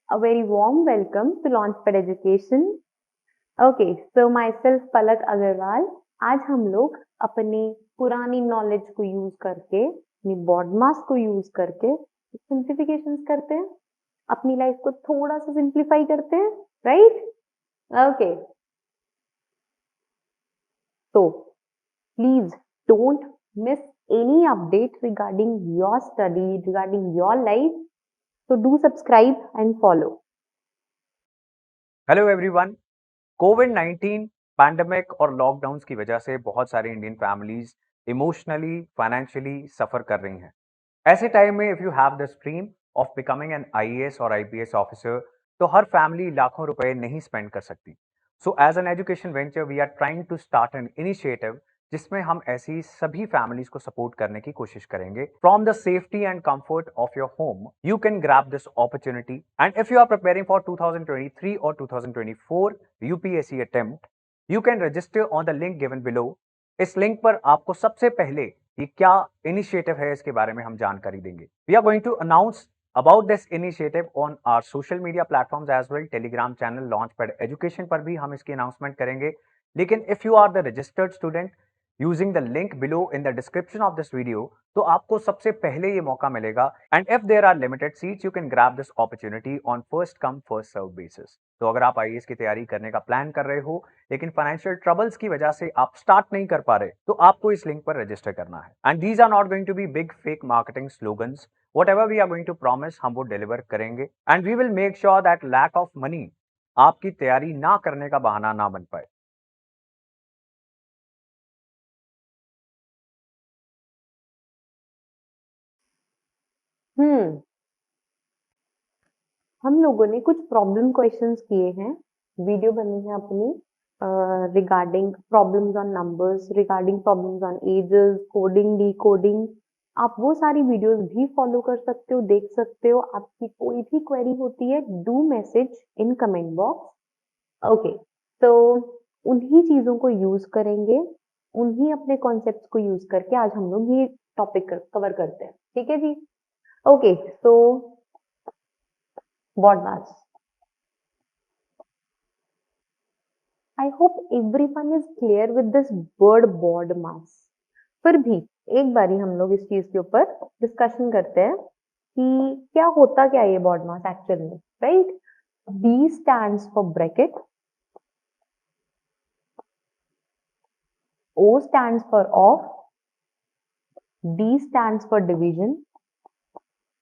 A very warm welcome to Launchpad Education. Okay, so myself पलक अग्रवाल. आज हम लोग अपनी पुरानी नॉलेज को यूज करके, अपनी बॉडमास को यूज करके सिंप्लीफिकेशंस करते हैं, अपनी लाइफ को थोड़ा सा सिंप्लीफाई करते हैं, right? Okay, so please don't miss any update regarding your study, regarding your life. So do subscribe and follow. Hello everyone. कोविड-19 पैंडेमिक और लॉकडाउन्स की वजह से बहुत सारी Indian families emotionally, financially suffer कर रही हैं। ऐसे टाइम में if you have the dream of becoming an IAS और आईपीएस ऑफिसर, तो हर फैमिली लाखों रुपए नहीं स्पेंड कर सकती। So as an education venture we are trying to start an initiative जिसमें हम ऐसी सभी फैमिलीज को सपोर्ट करने की कोशिश करेंगे। From the safety and comfort of your home you can grab this opportunity, and if you are preparing for 2023 और 2024 UPSC attempt, you can register on the link given below. इस link पर आपको सबसे पहले ये क्या इनिशिएटिव है इसके बारे में हम जानकारी देंगे। We are going to announce about this initiative on our social media platforms as well. Telegram channel Launchpad Education पर भी हम इसकी अनाउंसमेंट करेंगे। लेकिन if you are the registered student using the link below in the description of this video, तो आपको सबसे पहले ये मौका मिलेगा। And if there are limited seats you can grab this opportunity on first come first serve basis. तो अगर आप आईएएस की तैयारी करने का प्लान कर रहे हो लेकिन फाइनेंशियल ट्रबल्स की वजह से आप स्टार्ट नहीं कर पा रहे, तो आपको इस लिंक पर रजिस्टर करना है। And these are not going to be big fake marketing slogans. Whatever we are going to promise हम वो डिलीवर करेंगे, and we will make sure that lack of money आपकी तैयारी ना करने का बहाना ना बन पाए। हम्म हम लोगों ने कुछ प्रॉब्लम क्वेश्चंस किए हैं, वीडियो बनी है अपनी regarding problems on numbers, regarding problems on edges, coding, decoding. आप वो सारी वीडियोस भी फॉलो कर सकते हो, देख सकते हो। आपकी कोई भी क्वेरी होती है, do message in comment box. Okay, तो उन्हीं चीजों को यूज करेंगे, उन्हीं अपने कॉन्सेप्ट्स को यूज करके आज हम लोग ये टॉपिक कवर करते हैं, ठीक है जी? ओके, तो BODMAS, I hope everyone is clear with this word board mass. फिर भी एक बारी हम लोग इस चीज के ऊपर डिस्कशन करते हैं कि क्या होता क्या ये बॉड मास एक्चुअल में, right? B stands for bracket, O stands for off, D stands for division.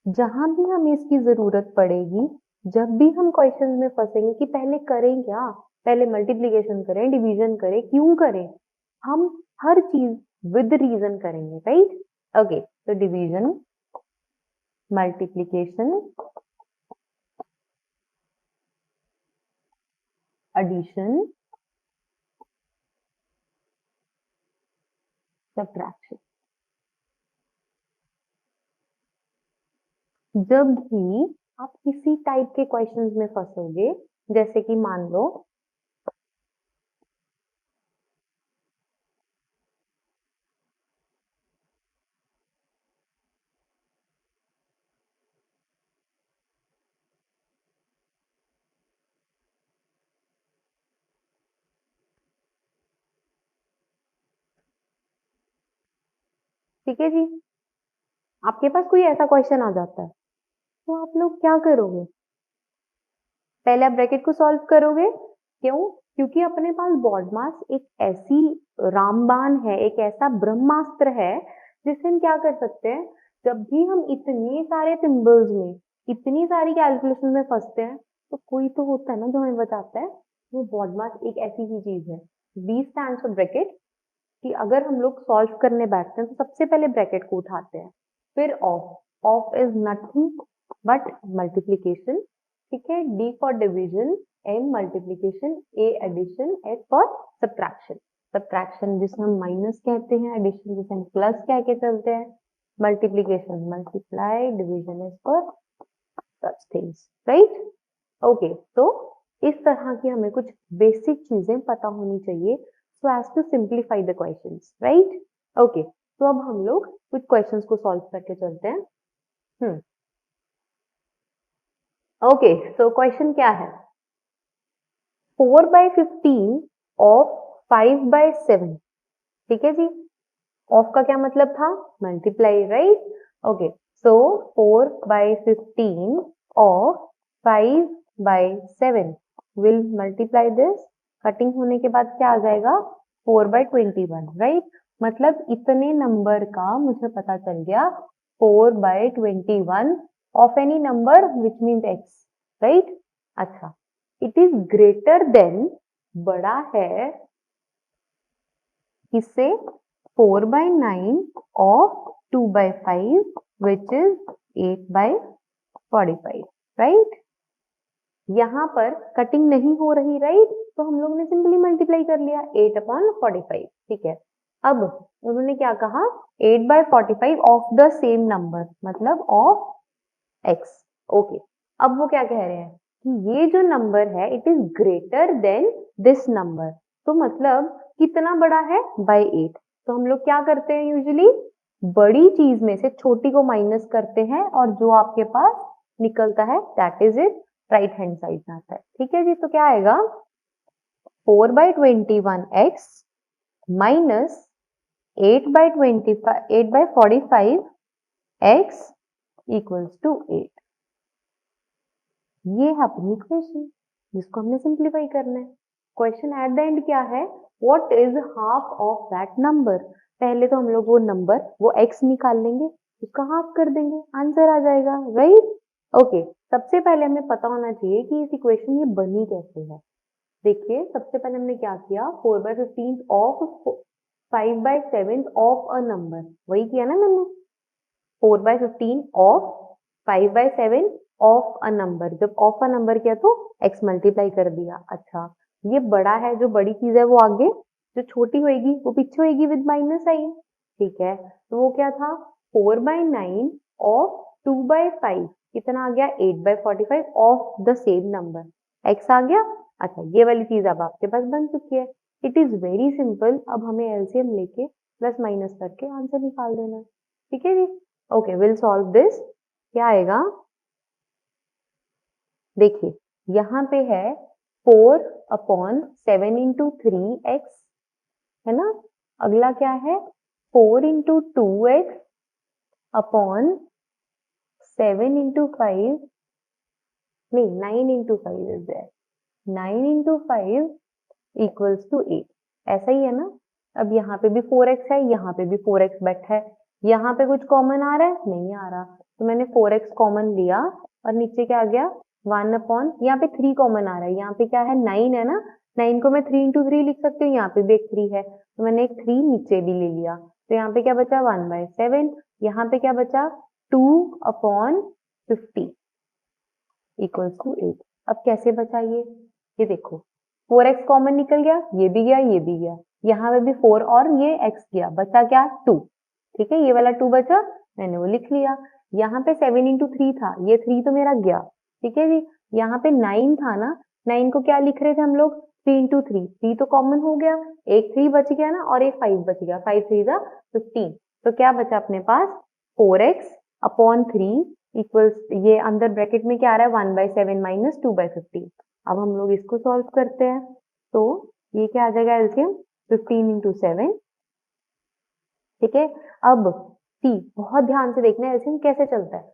जहां भी हमें इसकी जरूरत पड़ेगी, जब भी हम क्वेश्चन में फंसेंगे कि पहले करें क्या, पहले मल्टीप्लीकेशन करें, डिवीजन करें, क्यों करें, हम हर चीज विद रीजन करेंगे, राइट? ओके, तो डिवीजन, मल्टीप्लीकेशन, एडिशन, सब्ट्रैक्शन। जब भी आप किसी टाइप के क्वेश्चंस में फंसोगे, जैसे कि मान लो ठीक है जी, आपके पास कोई ऐसा क्वेश्चन आ जाता है, तो आप लोग क्या करोगे? पहले आप ब्रैकेट को सॉल्व करोगे। क्यों? क्योंकि अपने पास बॉड मास एक ऐसी रामबाण है, एक ऐसा ब्रह्मास्त्र है जिससे हम क्या कर सकते हैं, जब भी हम इतने सारे सिंबल्स में, इतनी सारी कैलकुलेशन में फंसते हैं, तो कोई तो होता है ना जो हमें बताता है। वो बॉड मास एक ऐसी ही चीज है। बी स्टैंड्स फॉर ब्रैकेट, कि अगर हम लोग सॉल्व करने बैठते हैं तो सबसे पहले ब्रैकेट को उठाते हैं, फिर of. Of is nothing but multiplication, ठीक है? D for division, M multiplication, A addition, H for subtraction. Subtraction जिसे हम माइनस कहते हैं, एडिशन जिसे हम प्लस कह के चलते हैं, multiplication multiply, division is for such things, right? Okay, तो इस तरह की हमें कुछ बेसिक चीजें पता होनी चाहिए so as to simplify the questions, right? Okay, तो अब हम लोग कुछ क्वेश्चंस को सॉल्व करके चलते हैं। ओके, सो क्वेश्चन क्या है? 4/15 ऑफ 5/7, ठीक है जी। ऑफ का क्या मतलब था? Multiply, right? Okay, so 4/15 of 5/7 will multiply this. Cutting होने के बाद क्या आ जाएगा? 4/21, राइट? मतलब इतने नंबर का मुझे पता चल गया 4/21 of any number which means x, right? अच्छा, इट इज ग्रेटर देन, बड़ा है किससे? 4/9 ऑफ 2/5 विच इज 8/45, राइट? यहां पर कटिंग नहीं हो रही, राइट? तो हम लोग ने सिंपली मल्टीप्लाई कर लिया 8/45, ठीक है। अब उन्होंने क्या कहा? 8/45 ऑफ द सेम नंबर, मतलब ऑफ x। ओके, अब वो क्या कह रहे हैं कि ये जो नंबर है it is greater than this number. तो मतलब कितना बड़ा है? बाय 8। तो हम लोग क्या करते हैं यूजुअली? बड़ी चीज में से छोटी को माइनस करते हैं और जो आपके पास निकलता है that is it, right hand side में आता है, ठीक है जी। तो क्या आएगा? 4/21x minus 8/45 x equals to 8। ये है अपनी इक्वेशन जिसको हमने सिंप्लीफाई करना है। क्वेश्चन एट द एंड क्या है? What is half of that number? पहले तो हम लोग वो नंबर, वो x निकाल लेंगे, उसका हाफ कर देंगे, आंसर आ जाएगा, राइट? ओके, सबसे पहले हमें पता होना चाहिए कि इस इक्वेशन ये बनी कैसे है। देखिए, सबसे पहले हमने क्या किया? 4/15 ऑफ 5/7 ऑफ अ नंबर, वही किया ना मैंने। 4/15 ऑफ 5/7 ऑफ अ नंबर, जब ऑफ अ नंबर किया तो x मल्टीप्लाई कर दिया। अच्छा, ये बड़ा है, जो बड़ी चीज है वो आगे, जो छोटी होएगी वो पीछे होएगी विद माइनस साइन, ठीक है। तो वो क्या था? 4/9 ऑफ 2/5, कितना आ गया? 8/45 of the same number, x आ गया। अच्छा, ये वाली चीज अब आपके पास बन चुकी है। It is very simple. अब हमें एलसीएम लेके प्लस माइनस करके आंसर निकाल देना है, ठीक है जी। Okay, will solve this. क्या आएगा? देखिए, यहाँ पे है 4/7 इंटू 3x, है ना। अगला क्या है? 4 इंटू 2x अपॉन 7 इंटू 5, नहीं 9 into 5 is there, 9 into 5 equals to 8। ऐसा ही है ना। अब यहाँ पे भी 4x है, यहाँ पे भी 4x बैठा है। यहाँ पे कुछ कॉमन आ रहा है? नहीं आ रहा। तो मैंने 4x कॉमन लिया और नीचे क्या आ गया? 1 अपॉन, यहाँ पे 3 कॉमन आ रहा है। यहाँ पे क्या है? 9 है ना। 9 को मैं 3 इंटू 3 लिख सकती हूँ, यहाँ पे भी एक 3 है, तो मैंने एक 3 नीचे भी ले लिया। तो यहाँ पे क्या बचा? 1/7। यहाँ पे क्या बचा? 2/50 इक्वल्स टू 8। अब कैसे बचा ये देखो, 4x कॉमन निकल गया, ये भी गया, ये भी गया, यहाँ पे भी 4 और ये x गया, बचा क्या? 2, ठीक है। ये वाला 2 बचा, मैंने वो लिख लिया। यहाँ पे 7 इंटू 3 था, ये 3 तो मेरा गया, ठीक है जी। यहाँ पे 9 था ना, 9 को क्या लिख रहे थे हम लोग? 3 इंटू 3, 3 तो कॉमन हो गया, एक 3 बच गया ना और एक 5 बच गया, 5 3 जा 15। तो क्या बचा अपने पास? 4x अपॉन 3 इक्वल्स, ये अंदर ब्रैकेट में क्या आ रहा है? 1/7 माइनस 2/15। अब हम लोग इसको सॉल्व करते हैं, तो ये क्या आ जाएगा? एलसीएम 15 इंटू 7, ठीक है। अब सी, बहुत ध्यान से देखना है एलसीएम कैसे चलता है।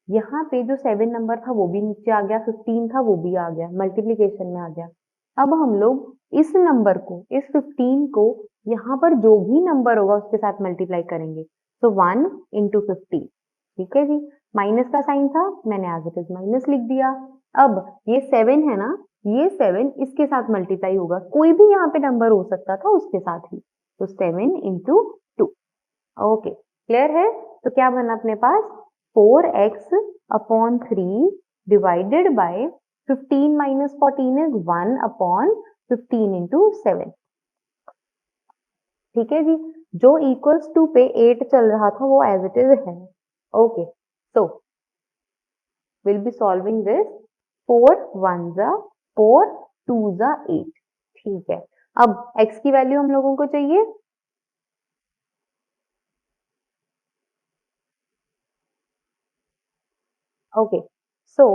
यहाँ पे जो 7 नंबर था वो भी नीचे आ गया, 15 था वो भी आ गया, मल्टीप्लीकेशन में आ गया। अब हम लोग इस नंबर को, इस 15 को यहाँ पर जो भी नंबर होगा उसके साथ मल्टीप्लाई करेंगे। तो 1 इंटू 15, ठीक है जी। माइनस का साइन था, मैंने एज इट इज माइनस लिख दिया। अब ये 7 है ना, ये 7 इसके साथ मल्टीप्लाई होगा, कोई भी यहाँ पे नंबर हो सकता था उसके साथ ही। तो 7 इंटू 2। ओके, क्लियर है। तो क्या बना अपने पास? 4x upon 3 divided by 15 minus 14 is 1 upon 15 into 7, ठीक है जी। जो इक्वल्स टू पे 8 चल रहा था वो एज इट इज है। Okay, so will be solving this. 4 1 जा 4, 2 जा 8, ठीक है। अब x की वैल्यू हम लोगों को चाहिए। ओके, सो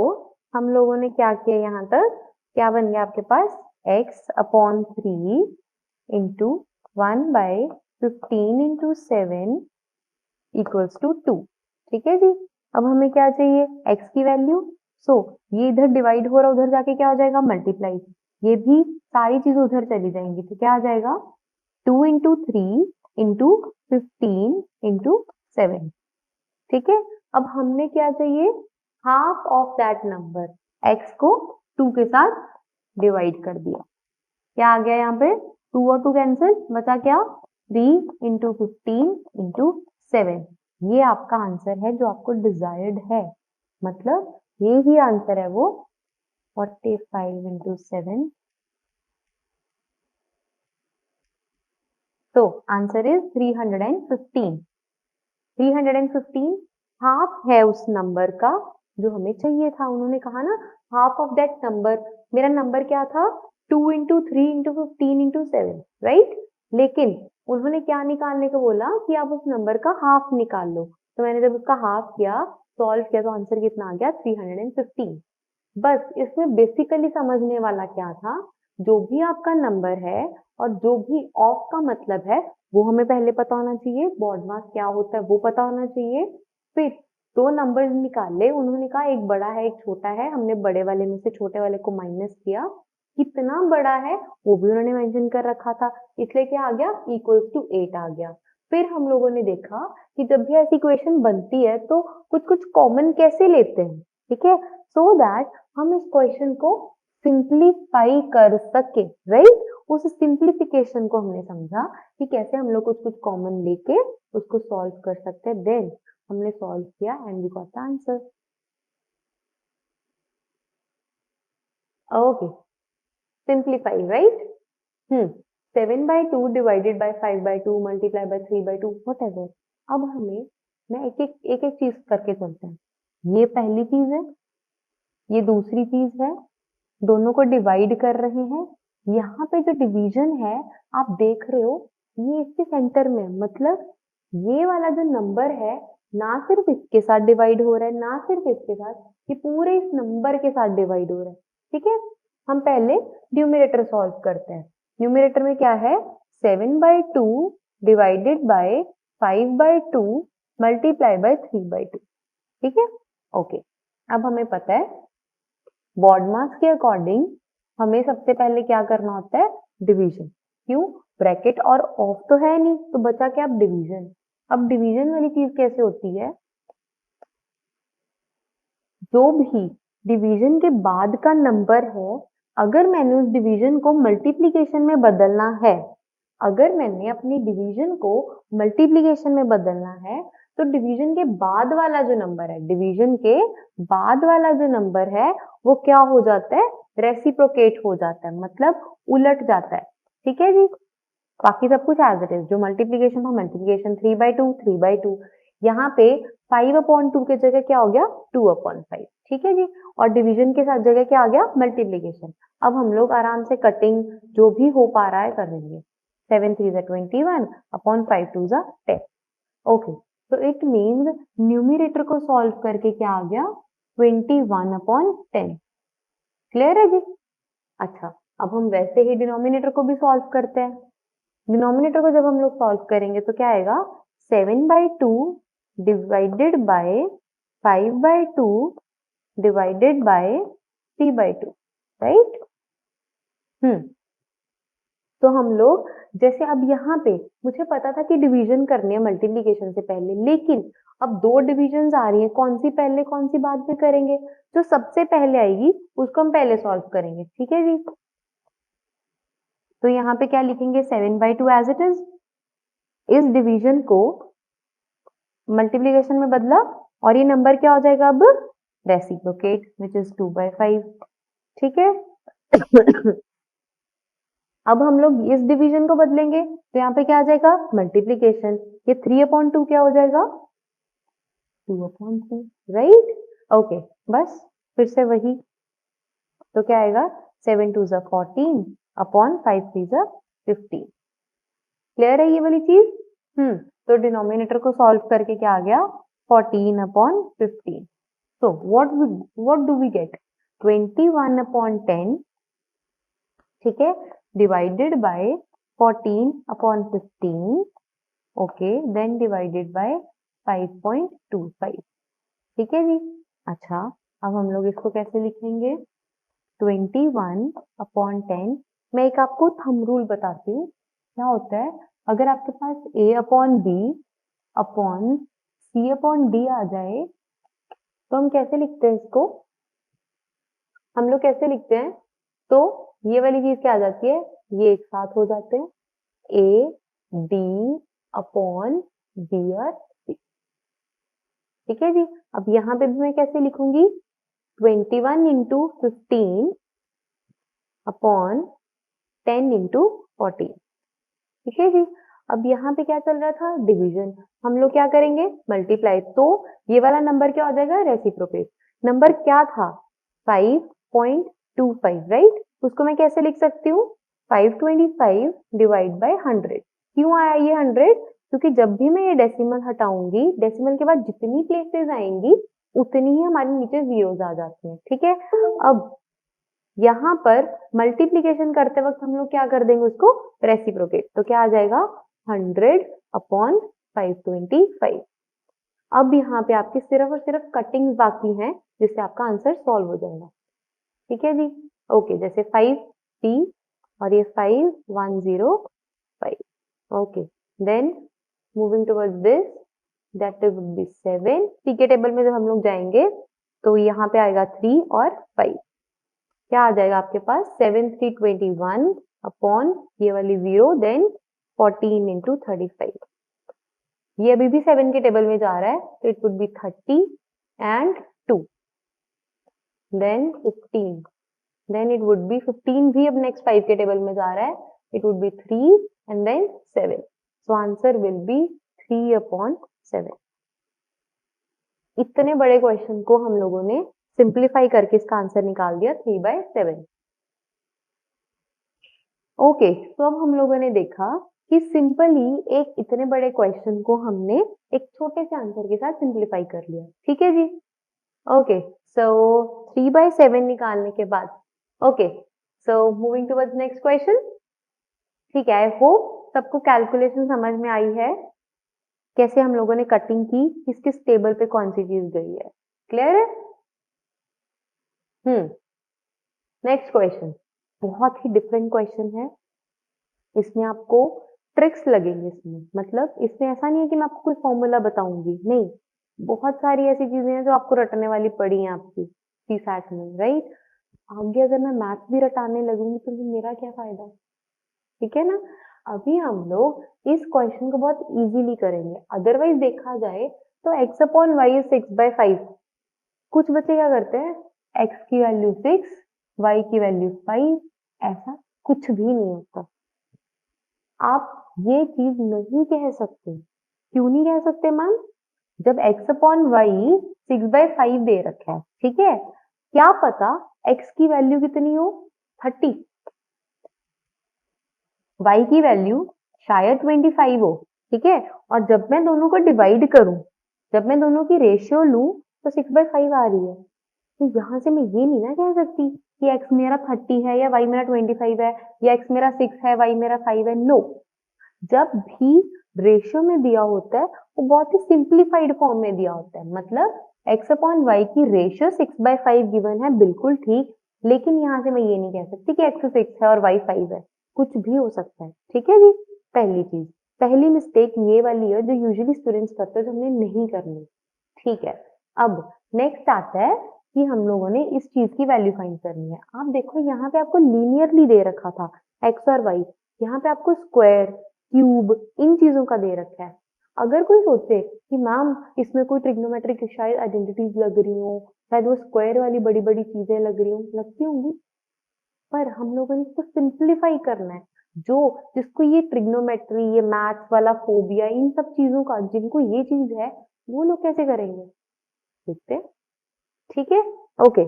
हम लोगों ने क्या किया यहाँ तक, क्या बन गया आपके पास, x/3 into 1/15 into 7 equals to 2। ठीक है जी। अब हमें क्या चाहिए, x की वैल्यू। सो ये इधर डिवाइड हो रहा है, उधर जाके क्या हो जाएगा, मल्टीप्लाई। ये भी सारी चीजें उधर चली जाएंगी, तो क्या आ जाएगा, 2 इंटू 3 इंटू 15 इंटू 7। ठीक है। अब हमने क्या चाहिए, half of that number, x को 2 के साथ डिवाइड कर दिया। क्या आ गया यहाँ पे, 2 और 2 कैंसिल, बचा क्या, 3 इंटू 15 इंटू 7। ये आपका आंसर है जो आपको डिजायर्ड है, मतलब ये ही आंसर है वो 45 इंटू 7। तो आंसर इज 315। 315 हाफ है उस नंबर का जो हमें चाहिए था। उन्होंने कहा ना, हाफ ऑफ दैट नंबर, मेरा नंबर क्या था, 2 इंटू 3 इंटू 15 इंटू 7, राइट। लेकिन उन्होंने क्या निकालने को बोला कि आप उस नंबर का हाफ निकाल लो। तो मैंने जब उसका हाफ किया, सॉल्व किया, तो आंसर कितना आ गया, 315। बस इसमें बेसिकली समझने वाला क्या था, जो भी आपका नंबर है और जो भी ऑफ का मतलब है वो हमें पहले पता होना चाहिए, बॉड मास क्या होता है वो पता होना चाहिए। फिर दो नंबर निकाले, उन्होंने कहा एक बड़ा है एक छोटा है, हमने बड़े वाले में से छोटे वाले को माइनस किया, कितना बड़ा है वो भी उन्होंने मेंशन कर रखा था, इसलिए क्या आ गया, इक्वल्स टू 8 आ गया। फिर हम लोगों ने देखा कि जब भी ऐसी इक्वेशन बनती है तो कुछ कुछ कॉमन कैसे लेते हैं, ठीक है, सो दैट हम इस क्वेश्चन को सिंप्लीफाई कर सके, राइट। उस सिंप्लीफिकेशन को हमने समझा कि कैसे हम लोग कुछ कुछ कॉमन लेके उसको सॉल्व कर सकते हैं। देन हमने सॉल्व किया and we got the answer. Okay, simplify, right. 7/2 divided by 5/2 multiply by 3/2 whatever. अब हमें, मैं एक एक चीज करके चलते हैं। ये पहली चीज है, ये दूसरी चीज है, दोनों को डिवाइड कर रहे हैं। यहाँ पे जो डिवीजन है आप देख रहे हो, ये इसके सेंटर में, मतलब ये वाला जो नंबर है ना सिर्फ इसके साथ डिवाइड हो रहा है, ना सिर्फ इसके साथ, ये पूरे इस नंबर के साथ डिवाइड हो रहा है। ठीक है। हम पहले न्यूमरेटर सॉल्व करते हैं। न्यूमरेटर में क्या है, 7/2 डिवाइडेड बाय 5/2 मल्टीप्लाई बाय 3/2। ठीक है। ओके, अब हमें पता है बॉड मास के अकॉर्डिंग हमें सबसे पहले क्या करना होता है, डिवीजन। क्यों, ब्रैकेट और ऑफ तो है नहीं, तो बचा क्या, अब डिवीजन। अब डिवीजन वाली चीज कैसे होती है, जो भी डिवीजन के बाद का नंबर है, अगर मैंने उस डिवीजन को मल्टीप्लीकेशन में बदलना है, अगर मैंने अपनी डिवीजन को मल्टीप्लीकेशन में बदलना है, तो डिवीजन के बाद वाला जो नंबर है, डिवीजन के बाद वाला जो नंबर है वो क्या हो जाता है, रेसिप्रोकेट हो जाता है, मतलब उलट जाता है। ठीक है जी। बाकी सब कुछ एज इट इज, जो मल्टीप्लीकेशन था मल्टीप्लीकेशन, 3/2 3/2। यहाँ पे 5/2 के जगह क्या हो गया, 2/5। ठीक है जी। और डिवीजन के साथ जगह क्या आ गया, मल्टीप्लीकेशन। अब हम लोग आराम से कटिंग जो भी हो पा रहा है करेंगे। 7 3 21 अपॉन 5 2 10। ओके, तो इट मीन्स न्यूमिरेटर को सॉल्व करके क्या आ गया, 21/10। क्लियर है जी। अच्छा, अब हम वैसे ही डिनोमिनेटर को भी सॉल्व करते हैं। डिनोमिनेटर को जब हम लोग सॉल्व करेंगे तो क्या आएगा, 7/2 divided by 5/2 divided by 3/2, right. तो हम लोग, जैसे अब यहाँ पे मुझे पता था कि डिवीजन करनी है मल्टीप्लीकेशन से पहले, लेकिन अब दो डिविजन आ रही है, कौन सी पहले कौन सी बाद में करेंगे, जो सबसे पहले आएगी उसको हम पहले सॉल्व करेंगे। ठीक है जी। तो यहाँ पे क्या लिखेंगे, 7/2 एज इट इज, इस डिवीजन को मल्टीप्लीकेशन में बदला, और ये नंबर क्या हो जाएगा अब, रेसिप्रोकेट, विच इज 2/5। ठीक है। अब हम लोग इस डिवीजन को बदलेंगे, तो यहाँ पे क्या आ जाएगा, मल्टीप्लीकेशन। ये 3/2 क्या हो जाएगा, 2/3, राइट। ओके, बस फिर से वही, तो क्या आएगा, 7 2 14 अपॉन 5 3 15। क्लियर है ये वाली चीज। तो डिनोमिनेटर को सॉल्व करके क्या आ गया, 14/15। So what do we get? 21/10, ठीक है, divided by 14/15, okay, then divided by 5.25, ठीक है जी। अच्छा, अब हम लोग इसको कैसे लिखेंगे? 21/10, मैं एक आपको थंब रूल बताती हूँ। क्या होता है, अगर आपके पास a/b/c/d आ जाए तो हम कैसे लिखते हैं इसको? हम लोग कैसे लिखते हैं? तो ये वाली चीज क्या आ जाती है, ये एक साथ हो जाते हैं, a/d/b और c, ठीक है जी। अब यहाँ पे भी मैं कैसे लिखूंगी? 21 × 15/10 × 14, ठीक है जी। अब यहाँ पे क्या चल रहा था? डिवीजन। हम लोग क्या करेंगे? मल्टीप्लाई। तो ये वाला नंबर क्या हो जाएगा? रेसिप्रोकेट। नंबर क्या था? 5.25, राइट? उसको मैं कैसे लिख सकती हूँ? 525 डिवाइड बाय 100। क्यों आया ये 100? क्योंकि जब भी मैं ये डेसिमल हटाऊंगी, डेसिमल के बाद जितनी प्लेसेस आएंगी उतनी ही हमारे नीचे जीरोस आ जाती हैं, ठीक है। अब यहाँ पर मल्टीप्लीकेशन करते वक्त हम लोग क्या कर देंगे? उसको रेसिप्रोकेट। तो क्या आ जाएगा? 100/525। अब यहाँ पे आपकी सिर्फ और सिर्फ कटिंग बाकी हैं, जिससे आपका आंसर सॉल्व हो जाएगा, ठीक है जी। ओके, जैसे 5t और ये 5105, okay, then moving towards this, that would be 7। T के टेबल में जब हम लोग जाएंगे तो यहाँ पे आएगा 3 और 5, क्या आ जाएगा आपके पास? 7 3 21 अपॉन ये वाली 0, देन 14 × 35। ये अभी भी 7 के टेबल में जा रहा है, तो it would be 30 and 2, then 15, then it would be 15 भी अब नेक्स्ट 5 के टेबल में जा रहा है, it would be 3 and then 7। So answer will be 3/7। इतने बड़े क्वेश्चन को हम लोगों ने सिंप्लीफाई करके इसका आंसर निकाल दिया 3/7। ओके, तो अब हम लोगों ने देखा कि सिंपली एक इतने बड़े क्वेश्चन को हमने एक छोटे से आंसर के साथ सिंप्लीफाई कर लिया, ठीक है जी। ओके, सो 3/7 निकालने के बाद, okay, so moving towards next question, ठीक है। आई होप सबको कैलकुलेशन समझ में आई है, कैसे हम लोगों ने कटिंग की, किस किस टेबल पे कौन सी चीज गई है, क्लियर है? नेक्स्ट क्वेश्चन बहुत ही डिफरेंट क्वेश्चन है, इसमें आपको ट्रिक्स लगेंगे। इसमें मतलब इसमें ऐसा नहीं है कि मैं आपको कोई फॉर्मूला बताऊंगी, नहीं, बहुत सारी ऐसी चीजें हैं जो आपको रटने वाली पड़ी हैं आपकी सीसैट में, राइट? आगे अगर मैं मैथ्स भी रटाने लगूंगी तो मेरा क्या फायदा, ठीक है ना। अभी हम लोग इस क्वेश्चन को बहुत इजीली करेंगे। अदरवाइज देखा जाए तो x/y इज 6/5। कुछ बच्चे क्या करते हैं, x की वैल्यू 6, y की वैल्यू 5, ऐसा कुछ भी नहीं होता। आप ये चीज नहीं कह सकते। क्यों नहीं कह सकते मैम? जब x/y 6/5 दे रखा है, ठीक है, क्या पता x की वैल्यू कितनी हो, 30, y की वैल्यू शायद 25 हो, ठीक है। और जब मैं दोनों को डिवाइड करूं, जब मैं दोनों की रेशियो लूं तो 6/5 आ रही है। तो यहां से मैं ये नहीं ना कह सकती कि x मेरा 30 है या y मेरा 25 है या x मेरा 6 है y मेरा 5 है। नो, जब भी रेशियो में दिया होता है वो बहुत ही सिंप्लीफाइड फॉर्म में दिया होता है। मतलब x/y की रेशियो 6/5 गिवन है, बिल्कुल ठीक, लेकिन यहाँ से मैं ये नहीं कह सकती कि x 6 है और y 5 है, कुछ भी हो सकता है, ठीक है जी। पहली चीज, पहली मिस्टेक ये वाली है जो यूजुअली स्टूडेंट्स करते हैं, जो हमने नहीं करनी, ठीक है। अब नेक्स्ट आता है कि हम लोगों ने इस चीज की वैल्यू फाइंड करनी है। आप देखो यहाँ पे आपको लीनियरली दे रखा था x और y, यहाँ पे आपको स्क्वायर, क्यूब, इन चीजों का दे रखा है। अगर कोई सोचे कि मैम इसमें कोई ट्रिग्नोमेट्रिक शायद आइडेंटिटीज लग रही हो, शायद वो स्क्वायर वाली बड़ी बड़ी चीजें लग रही हो, लगती होंगी, पर हम लोगों ने इसको सिंप्लीफाई करना है। जो जिसको ये ट्रिग्नोमेट्री, ये मैथ्स वाला फोबिया, इन सब चीजों का जिनको ये चीज है, वो लोग कैसे करेंगे, देखते हैं, ठीक है। ओके,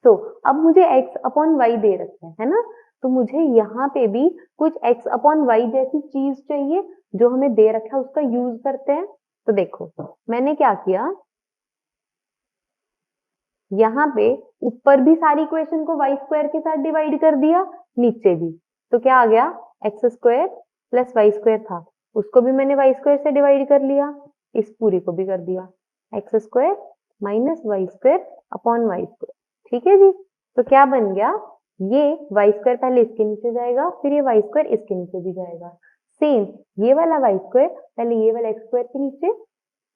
तो अब मुझे x/y दे रखा है ना, तो मुझे यहाँ पे भी कुछ x/y जैसी चीज चाहिए जो हमें दे रखा है, उसका यूज करते हैं। तो देखो मैंने क्या किया, यहाँ पे ऊपर भी सारी इक्वेशन को वाई स्क्वायर के साथ डिवाइड कर दिया, नीचे भी, तो क्या आ गया, x square plus y square था, उसको भी मैंने वाई स्क्वायर से डिवाइड कर लिया, इस पूरी को भी कर दिया, x square minus y square upon y square. ठीक है जी, तो क्या बन गया, ये वाई स्क्वायर पहले इसके नीचे जाएगा, फिर ये वाई स्क्वायर इसके नीचे भी जाएगा, सेम ये वाला वाई स्क्वायर पहले ये वाला एक्स स्क्वायर के नीचे,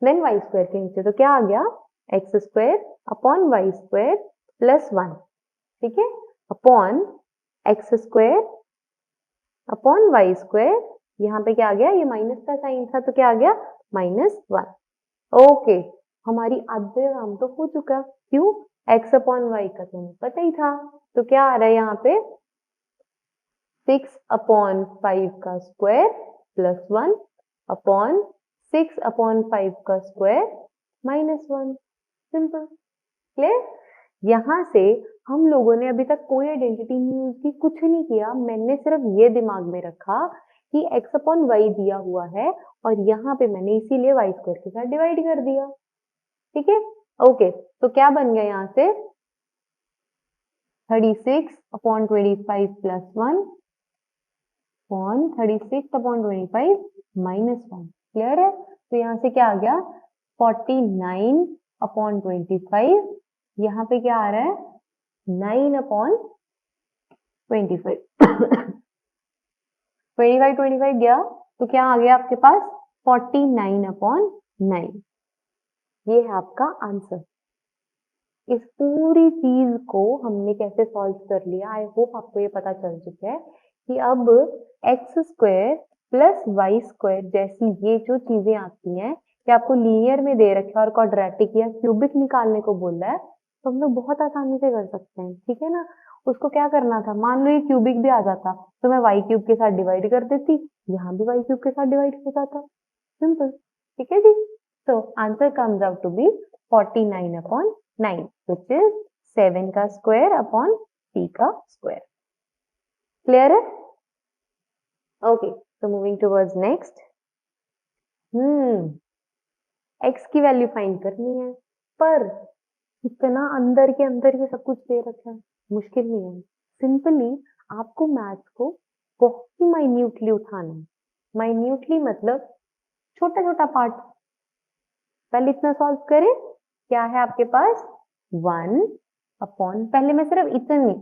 देन वाई स्क्वायर के नीचे, तो क्या आ गया, x square upon y square plus 1, ठीक है, upon x square upon y square, यहाँ पे क्या आ गया, ये माइनस का साइन था तो क्या आ गया, -1। ओके, हमारी आधे काम तो हो चुका, क्यों, एक्स अपॉन वाई का तो हमें पता ही था, तो क्या आ रहा है यहाँ पे, 6/5 का स्क्वायर प्लस 1 अपॉन 6/5 का स्क्वायर -1, सिंपल, क्लियर। यहाँ से हम लोगों ने अभी तक कोई आइडेंटिटी नहीं यूज की, कुछ नहीं किया, मैंने सिर्फ ये दिमाग में रखा कि x अपॉन वाई दिया हुआ है और यहाँ पे मैंने इसीलिए वाई स्क्वायर के साथ डिवाइड कर दिया, ठीक है, ओके, तो क्या बन गया यहाँ से 36/25 प्लस 1 अपॉन 36/25 -1, क्लियर है, तो यहाँ से क्या आ गया 49/25, यहाँ पे क्या आ रहा है 9/25 25 गया तो क्या आ गया आपके पास 49/9, ये है आपका आंसर। इस पूरी चीज को हमने कैसे सॉल्व कर लिया, आई होप आपको ये पता चल चुका है कि अब x square plus y square जैसी ये जो चीजें आती हैं कि आपको लीनियर में दे रखा है और क्वाड्रेटिक या क्यूबिक निकालने को बोला है, तो हम लोग बहुत आसानी से कर सकते हैं, ठीक है ना। उसको क्या करना था, मान लो ये क्यूबिक भी आ जाता तो मैं वाई क्यूब के साथ डिवाइड कर देती, यहाँ भी वाई क्यूब के साथ डिवाइड हो जाता, सिंपल, ठीक है जी। तो answer comes out to be 49/9 which is 7 का स्क्वायर अपॉन 3 का स्क्वायर, क्लियर है, ओके, तो मूविंग टुवर्ड्स नेक्स्ट, एक्स की वैल्यू फाइंड करनी है, पर इतना अंदर के अंदर ये सब कुछ दे रखा है, मुश्किल नहीं है, सिंपली आपको मैथ्स को बहुत ही माइन्यूटली उठाना है, माइन्यूटली मतलब छोटा छोटा पार्ट, पहले इतना सॉल्व करें, क्या है आपके पास 1 अपॉन, पहले मैं सिर्फ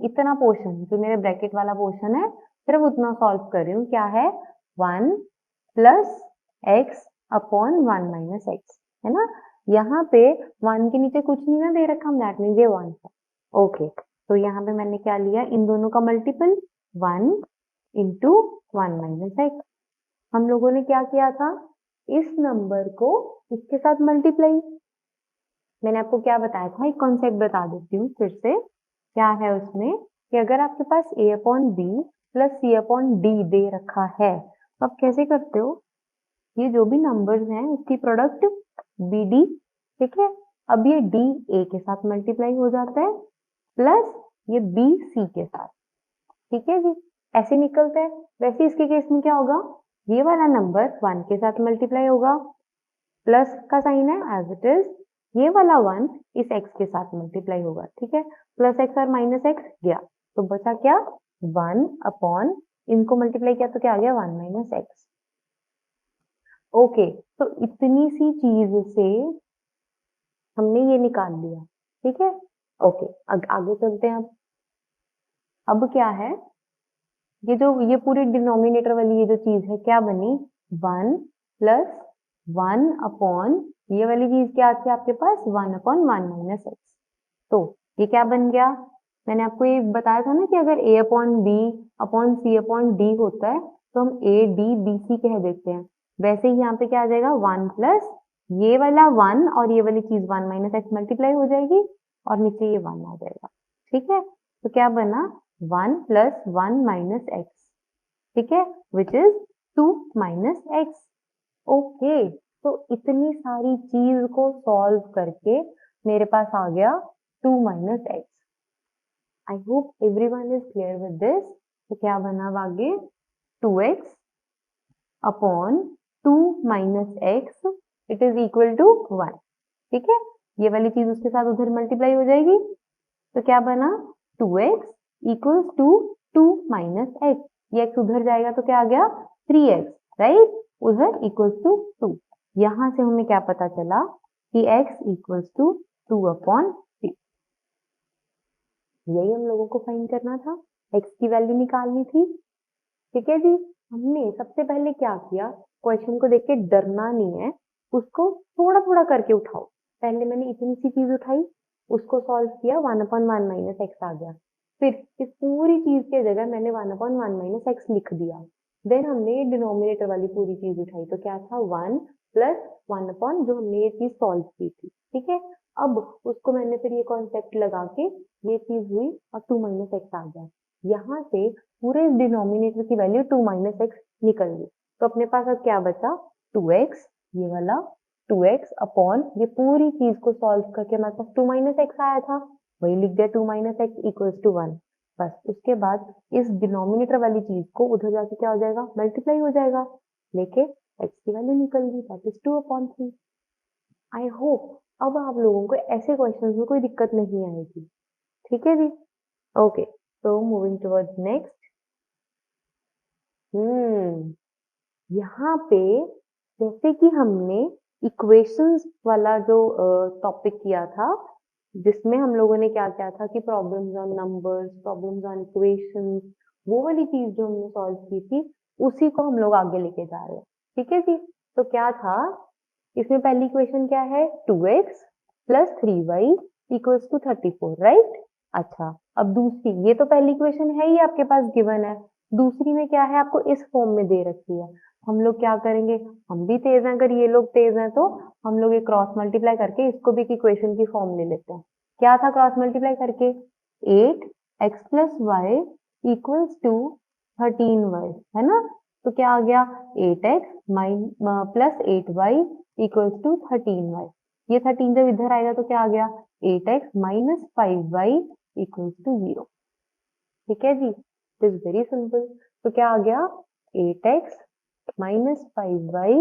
इतना पोर्शन जो मेरे ब्रैकेट वाला पोर्शन है सिर्फ उतना सॉल्व कर रही हूँ, क्या है 1 plus x upon 1 minus x, है ना, यहाँ पे 1 के नीचे कुछ नहीं ना दे रखा, दैट मीन्स ये 1 है, ओके, तो यहाँ पे मैंने क्या लिया, इन दोनों का मल्टीपल 1 इंटू 1 माइनस एक्स, हम लोगों ने क्या किया था, इस नंबर को इसके साथ मल्टीप्लाई, मैंने आपको क्या बताया था, एक कॉन्सेप्ट बता देती हूँ फिर से, क्या है उसमें कि अगर आपके पास a upon B plus C upon D दे रखा है तो आप कैसे करते हो, ये जो भी नंबर्स हैं उसकी प्रोडक्ट बी डी, ठीक है, अब ये डी ए के साथ मल्टीप्लाई हो जाता है प्लस ये बी सी के साथ, ठीक है जी, ऐसे निकलता है। वैसे इसके केस में क्या होगा, ये वाला नंबर 1 के साथ मल्टीप्लाई होगा, प्लस का साइन है एज इट इज, ये वाला 1 इस x के साथ मल्टीप्लाई होगा, ठीक है, प्लस एक्स और माइनस एक्स गया, तो बचा क्या 1 अपॉन, इनको मल्टीप्लाई किया तो क्या आ गया 1 माइनस एक्स, ओके, तो इतनी सी चीज से हमने ये निकाल लिया, ठीक है, ओके, आगे चलते हैं। अब क्या है, ये पूरी डिनोमिनेटर वाली ये जो चीज है क्या बनी, 1 प्लस 1 अपॉन, ये वाली चीज क्या थी आपके पास 1 अपॉन 1 माइनस एक्स, तो ये क्या बन गया, मैंने आपको ये बताया था ना कि अगर a upon b upon c upon d होता है तो हम a d b c कह देते हैं, वैसे ही यहाँ पे क्या आ जाएगा 1 प्लस ये वाला 1 और ये वाली चीज 1 माइनस एक्स मल्टीप्लाई हो जाएगी और नीचे ये 1 आ जाएगा, ठीक है, तो क्या बना 1 प्लस 1 माइनस एक्स, ठीक है, which is 2 minus x, okay, तो इतनी सारी चीज को सॉल्व करके मेरे पास आ गया 2 minus x, I hope everyone is clear with this, तो क्या बना अब आगे 2x upon 2 minus x, it is equal to 1, ठीक है, ये वाली चीज उसके साथ उधर मल्टीप्लाई हो जाएगी, तो क्या बना 2x equals to 2 minus x. ये x उधर जाएगा तो क्या आ गया 3x, राइट, उधर इक्वल्स टू 2। यहां से हमें क्या पता चला कि x इक्वल्स टू 2/3। यही हम लोगों को फाइंड करना था, x की वैल्यू निकालनी थी। ठीक है जी, हमने सबसे पहले क्या किया, क्वेश्चन को देख के डरना नहीं है, उसको थोड़ा थोड़ा करके उठाओ। पहले मैंने इतनी सी चीज उठाई, उसको सॉल्व किया, 1/1 माइनस एक्स आ गया। फिर इस पूरी चीज के जगह मैंने 1/1 माइनस एक्स लिख दिया। देन हमने डिनोमिनेटर वाली पूरी चीज उठाई, तो क्या था 1 प्लस 1 जो हमने ये चीज सॉल्व की थी। ठीक है, अब उसको मैंने फिर ये कॉन्सेप्ट लगा के ये चीज हुई और 2 माइनस एक्स आ गया। यहाँ से पूरे डिनोमिनेटर की वैल्यू 2 माइनस एक्स निकल गई, तो अपने पास अब क्या बचा 2x, ये वाला 2x अपॉन ये पूरी चीज को सॉल्व करके हमारे पास 2 माइनस एक्स आया था, वही लिख दिया 2 माइनस एक्स इक्वल्स टू 1। बस उसके बाद इस डिनोमिनेटर वाली चीज को उधर जाके क्या हो जाएगा, मल्टीप्लाई हो जाएगा, लेके x की वैल्यू निकल गई, दैट इज 2/3। आई होप अब आप लोगों को ऐसे क्वेश्चंस में कोई दिक्कत नहीं आएगी। ठीक है जी, okay, so moving towards next। यहाँ पे जैसे कि हमने इक्वेशंस वाला जो टॉपिक किया था, जिसमें हम लोगों ने क्या किया था कि problems on numbers, problems on equations, वो वाली चीज जो हमने सॉल्व की थी, उसी को हम लोग आगे लेके जा रहे हैं। ठीक है जी, तो क्या था इसमें पहली इक्वेशन क्या है 2x plus 3y equals to 34, right. अच्छा, अब दूसरी, ये तो पहली इक्वेशन है ही आपके पास गिवन है, दूसरी में क्या है आपको इस फॉर्म में दे रखी है। हम लोग क्या करेंगे, हम भी तेज हैं, अगर ये लोग तेज हैं तो हम लोग ये क्रॉस मल्टीप्लाई करके इसको भी एक इक्वेशन की फॉर्म ले लेते हैं। क्या था क्रॉस मल्टीप्लाई करके 8x plus Y equals to 13y, है ना। तो क्या आ गया 8x plus 8y equals to 13y। ये 13 जब इधर आएगा तो क्या आ गया 8x minus 5y equals to 0। ठीक है जी, इट इज वेरी सिंपल। तो क्या आ गया 8x minus 5y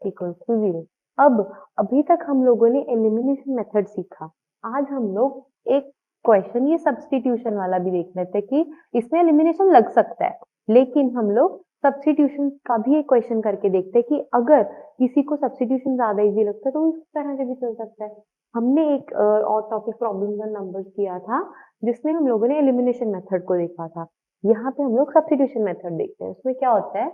equals to 0। अब अभी तक हम लोगों ने एलिमिनेशन मेथड सीखा, आज हम लोग एक क्वेश्चन ये सब्स्टिट्यूशन वाला भी देख लेते हैं कि इसमें एलिमिनेशन लग सकता है, लेकिन हम लोग सब्स्टिट्यूशन का भी एक क्वेश्चन करके देखते हैं कि अगर किसी को सब्स्टिट्यूशन ज्यादा इजी लगता है तो उस तरह से भी चल सकता है। हमने एक और टॉपिक प्रॉब्लम्स एंड नंबर्स किया था, जिसमें हम लोगों ने एलिमिनेशन मेथड को देखा था। यहाँ पे हम लोग सब्स्टिट्यूशन मेथड देखते हैं। उसमें क्या होता है,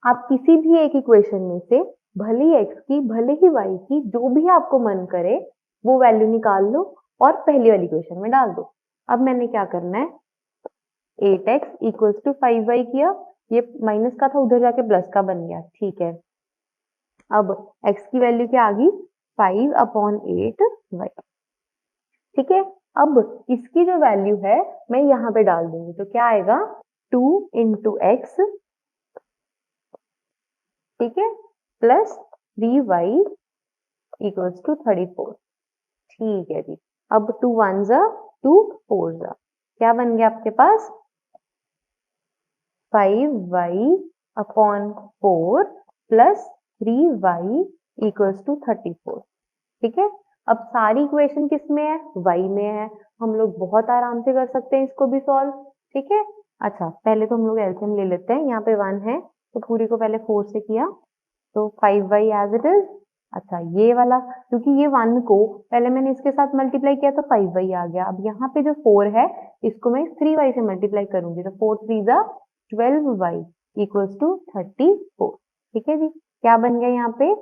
आप किसी भी एक इक्वेशन में से भले ही x की भले ही y की जो भी आपको मन करे वो वैल्यू निकाल लो और पहली वाली इक्वेशन में डाल दो। अब मैंने क्या करना है 8x इक्वल्स टू 5y किया, ये माइनस का था उधर जाके प्लस का बन गया, ठीक है। अब x की वैल्यू क्या आ गई 5/8y, ठीक है। अब इसकी जो वैल्यू है मैं यहाँ पे डाल दूंगी, तो क्या आएगा 2 इंटू एक्स, ठीक है, प्लस 3y इक्वल्स टू 34। ठीक है जी, अब 2 1 जा 2 4 जा, क्या बन गया आपके पास 5y upon 4 plus 3y equals to 34। ठीक है, अब सारी इक्वेशन किस में है y में है, हम लोग बहुत आराम से कर सकते हैं इसको भी सॉल्व। ठीक है, अच्छा पहले तो हम लोग एलसीएम ले लेते हैं, यहाँ पे 1 है तो पूरी को पहले 4 से किया तो 5y एज इट इज। अच्छा ये वाला, क्योंकि ये 1 को पहले मैंने इसके साथ मल्टीप्लाई किया तो 5y आ गया, अब यहाँ पे जो 4 है इसको मैं 3y से मल्टीप्लाई करूंगी तो 4 3 जा 12y इक्वल्स टू 34। ठीक है जी, क्या बन गया यहाँ पे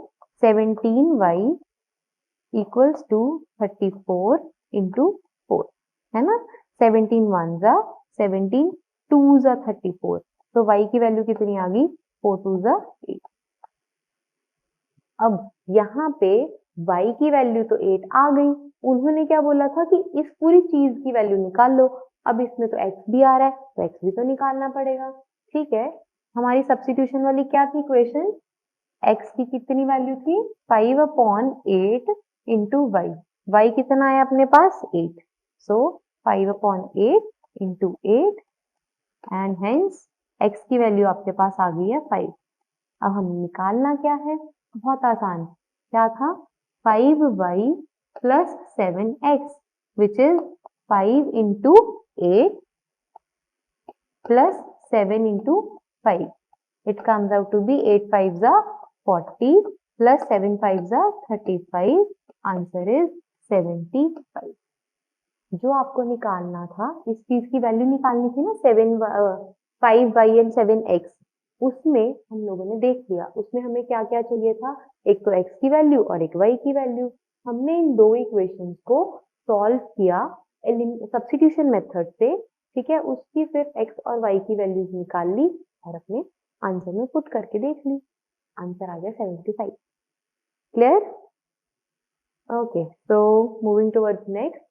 17y इक्वल्स टू 34 इंटू 4, है ना। 17 1 जा 17 2 जा 34, तो y की वैल्यू कितनी आ गई 4 2 जा 8। अब यहाँ पे y की वैल्यू तो 8 आ गई, उन्होंने क्या बोला था कि इस पूरी चीज की वैल्यू निकाल लो। अब इसमें तो x भी आ रहा है तो x भी तो निकालना पड़ेगा। ठीक है, हमारी सब्स्टिट्यूशन वाली क्या थी इक्वेशन, x की कितनी वैल्यू थी 5/8 इंटू वाई, वाई कितना आया अपने पास 8, सो 5/8 इंटू 8 एंड हेंस x की वैल्यू आपके पास आ गई है 5। अब हमें निकालना क्या है, बहुत आसान, क्या था 5y plus 7x, which is 5 into 8 plus 7 into 5. It comes out to be 8 5s are 40 plus 7 5s are 35. Answer is 75. जो आपको निकालना था, इस चीज की वैल्यू निकालनी थी ना, 5y एंड 7x, उसमें हम लोगों ने देख लिया। उसमें हमें क्या क्या चाहिए था, एक तो x की वैल्यू और एक y की वैल्यू। हमने इन दो इक्वेशंस को सॉल्व किया सब्स्टिट्यूशन मेथड से, ठीक है। उसकी फिर x और y की वैल्यूज निकाल ली और अपने आंसर में पुट करके देख ली। आंसर आ गया 75। Clear? Okay, so moving towards next.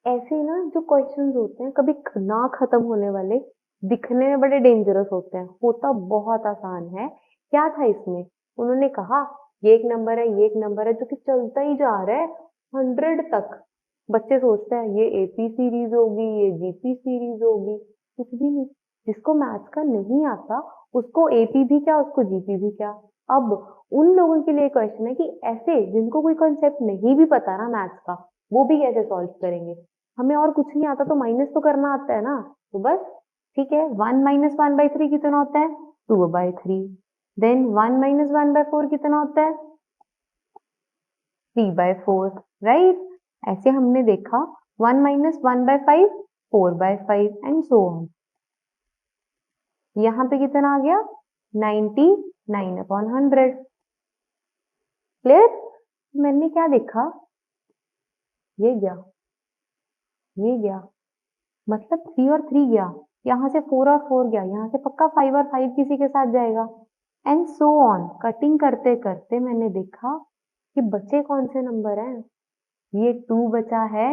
ऐसे ना जो क्वेश्चंस होते हैं कभी ना खत्म होने वाले, दिखने में बड़े डेंजरस होते हैं, होता बहुत आसान है। क्या था इसमें, उन्होंने कहा ये एक नंबर है, ये एक नंबर है, जो कि चलता ही जा रहा है 100 तक। बच्चे सोचते हैं ये एपी सीरीज होगी, ये जीपी सीरीज होगी, कुछ भी नहीं। जिसको मैथ्स का नहीं आता उसको एपी भी क्या, उसको जीपी भी क्या। अब उन लोगों के लिए क्वेश्चन है कि ऐसे जिनको कोई कॉन्सेप्ट नहीं भी पता ना मैथ्स का, वो भी कैसे सॉल्व करेंगे। हमें और कुछ नहीं आता तो माइनस तो करना आता है ना, तो बस ठीक है। 1 माइनस 1/3 कितना होता है, 2/3। देन 1 माइनस 1/4 कितना होता है, 3/4, राइट। ऐसे हमने देखा 1 माइनस 1/5, 4/5 एंड सो ऑन। यहाँ पे कितना आ गया, 99/100। क्लियर? मैंने क्या देखा, ये गया, ये गया, मतलब 3 और 3 गया, यहाँ से 4 और 4 गया, यहाँ से पक्का 5 और 5 किसी के साथ जाएगा, एंड सो ऑन। कटिंग करते करते मैंने देखा कि बचे कौन से नंबर हैं, ये 2 बचा है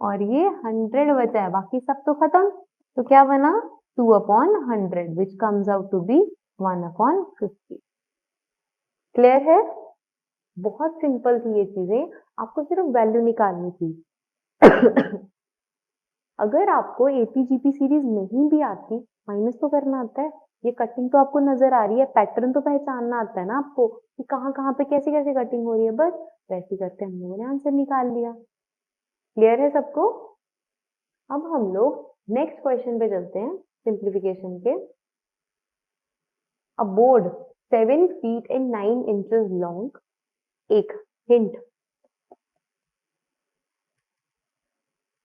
और ये 100 बचा है, बाकी सब तो खत्म। तो क्या बना, 2/100, which comes out to be 1/50। Clear है? बहुत सिंपल थी ये चीजें, आपको सिर्फ वैल्यू निकालनी थी। अगर आपको एपीजीपी सीरीज नहीं भी आती, माइनस तो करना आता है। ये कटिंग तो आपको नजर आ रही है, पैटर्न तो पहचानना आता है ना आपको कि कहाँ कहाँ पे कैसे कैसे कटिंग हो रही है, बस वैसे करते हम लोगों ने आंसर निकाल लिया। क्लियर है सबको? अब हम लोग नेक्स्ट क्वेश्चन पे चलते हैं, सिंप्लीफिकेशन के। A board 7 feet and 9 inches long, एक hint,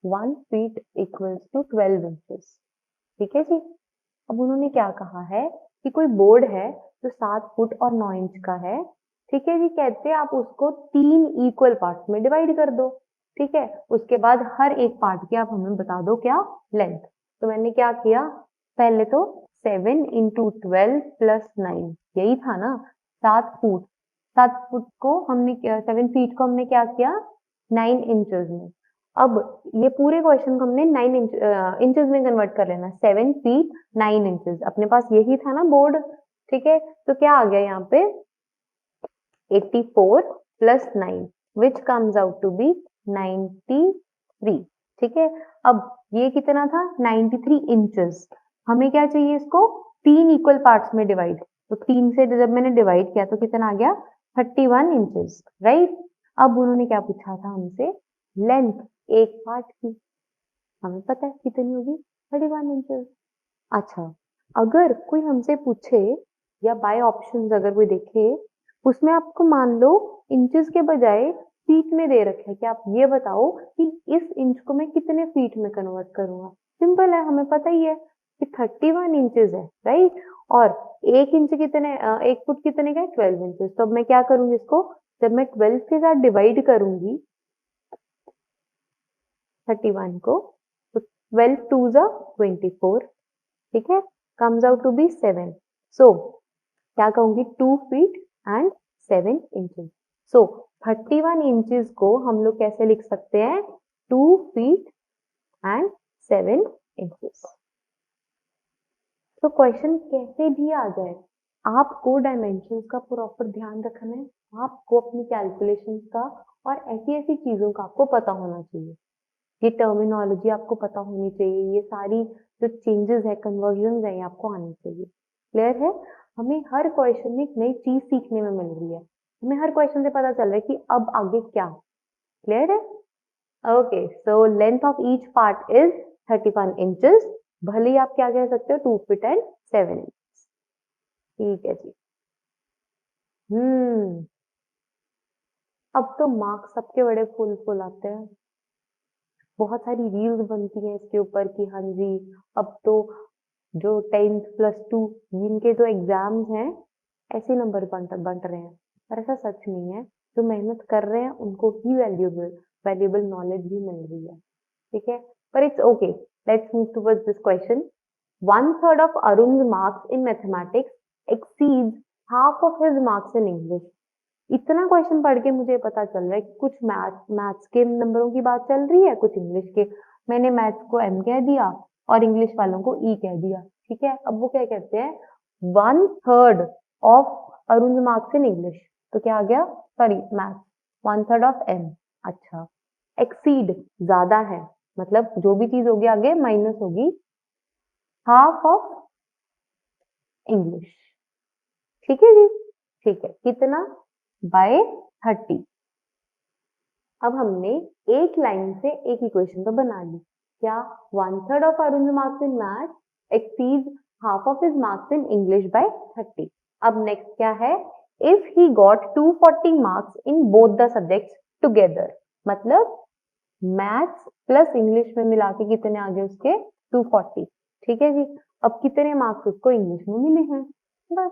1 feet equals to 12 inches। ठीक है जी। अब उन्होंने क्या कहा है कि कोई बोर्ड है जो 7 फुट और 9 इंच का है, ठीक है जी। कहते हैं आप उसको 3 इक्वल पार्ट्स में डिवाइड कर दो, ठीक है। उसके बाद हर एक पार्ट की आप हमें बता दो क्या लेंथ। तो मैंने क्या किया, पहले तो 7 into 12 plus 9, यही था ना, 7 फुट। 7 फुट को हमने 7 फीट को हमने क्या किया, 9 इंचेस में। अब ये पूरे क्वेश्चन को हमने 9 इंचेस में कन्वर्ट कर लेना, 7 फीट 9 इंचेस। अपने पास यही था ना बोर्ड, ठीक है। तो क्या आ गया यहाँ पे, 84 plus 9, which comes out to be 93। ठीक है। अब ये कितना था, 93 इंचेस। हमें क्या चाहिए, इसको 3 इक्वल पार्ट्स में डिवाइड। तो 3 से जब मैंने डिवाइड किया तो कितना आ गया, 31 इंचेस, राइट। अब उन्होंने क्या पूछा था हमसे, लेंथ एक पार्ट की। हमें पता है कितनी होगी, 31 इंचेस। अच्छा, अगर कोई हमसे पूछे या बाय ऑप्शंस अगर कोई देखे, उसमें आपको मान लो इंचेस के बजाय फीट में दे रखे है कि आप ये बताओ कि इस इंच को मैं कितने फीट में कन्वर्ट करूंगा। सिंपल है, हमें पता ही है कि 31 इंचेस है, राइट। और एक इंच कितने, एक फुट कितने का, 12 इंचेस। तो अब मैं क्या करूंगी इसको, जब मैं 12 के साथ डिवाइड करूंगी 31 को, तो 12 2 जा 24, ठीक है, comes out to be 7। So क्या कहूंगी, 2 feet and 7 inches। So 31 inches को हम लोग कैसे लिख सकते हैं, 2 feet and 7 inches। तो क्वेश्चन कैसे भी आ जाए, आपको डायमेंशंस का प्रॉपर ध्यान रखना है, आपको अपनी कैलकुलेशंस का और ऐसी ऐसी चीजों का आपको पता होना चाहिए। ये टर्मिनोलॉजी आपको पता होनी चाहिए, ये सारी जो चेंजेस है, कन्वर्जन है, ये आपको आनी चाहिए। क्लियर है? हमें हर क्वेश्चन में एक नई चीज सीखने में मिल रही है। हमें हर क्वेश्चन से पता चल रहा है कि अब आगे क्या। क्लियर है? Okay, so length of each part is 31 inches. भले ही आप क्या कह सकते हो 2 फीट एंड 7 इंच। ठीक है जी। अब तो मार्क्स सबके बड़े फुल फुल आते हैं। बहुत सारी रील्स बनती हैं इसके ऊपर कि हाँ जी, अब तो जो 10th +2 जिनके जो एग्जाम्स हैं ऐसे नंबर बंट रहे हैं, पर ऐसा सच नहीं है। जो मेहनत कर रहे हैं उनको ही वैल्यूएबल वैल्यूएबल नॉलेज भी मिल रही है। ठीक है, पर it's okay. Let's move towards this question. 1/3 of Arun's marks in mathematics exceeds half of his marks in English. इतना क्वेश्चन पढ़ के मुझे पता चल रहा है कि कुछ मैथ्स के नंबरों की बात चल रही है, कुछ इंग्लिश के। मैंने मैथ्स को एम कह दिया और इंग्लिश वालों को ई कह दिया। ठीक है, अब वो क्या कहते हैं 1/3 of Arun marks in English. तो क्या आ गया, सॉरी मैथ्स 1/3 ऑफ एम। अच्छा, एक्सीड ज्यादा है, मतलब जो भी चीज होगी आगे माइनस होगी, हाफ ऑफ इंग्लिश। ठीक है जी, ठीक है, कितना, बाय 30। अब हमने एक लाइन से एक इक्वेशन तो बना ली। क्या 1/3 of Arun marks in math exceed half of his marks in English by 30। अब नेक्स्ट क्या है, if he got 240 marks in both the subjects together, मतलब मैथ्स प्लस इंग्लिश में मिला के कितने आ गए उसके 240। ठीक है जी, अब कितने मार्क्स उसको इंग्लिश में मिले हैं, बस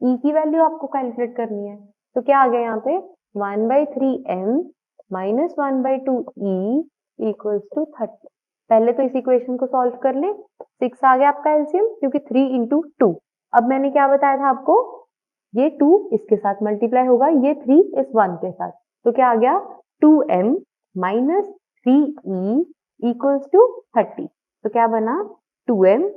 ई की वैल्यू आपको कैलकुलेट करनी है। तो क्या आ गया यहाँ पे 1/3m minus 1/2e equals to 30। पहले तो इस इक्वेशन को सॉल्व कर ले। 6 आ गया आपका एलसीएम, क्योंकि 3 इंटू 2। अब मैंने क्या बताया था आपको, ये 2 इसके साथ मल्टीप्लाई होगा, ये 3 इस 1 के साथ। तो क्या आ गया 2m minus 3e equals to 30। तो क्या बना 2m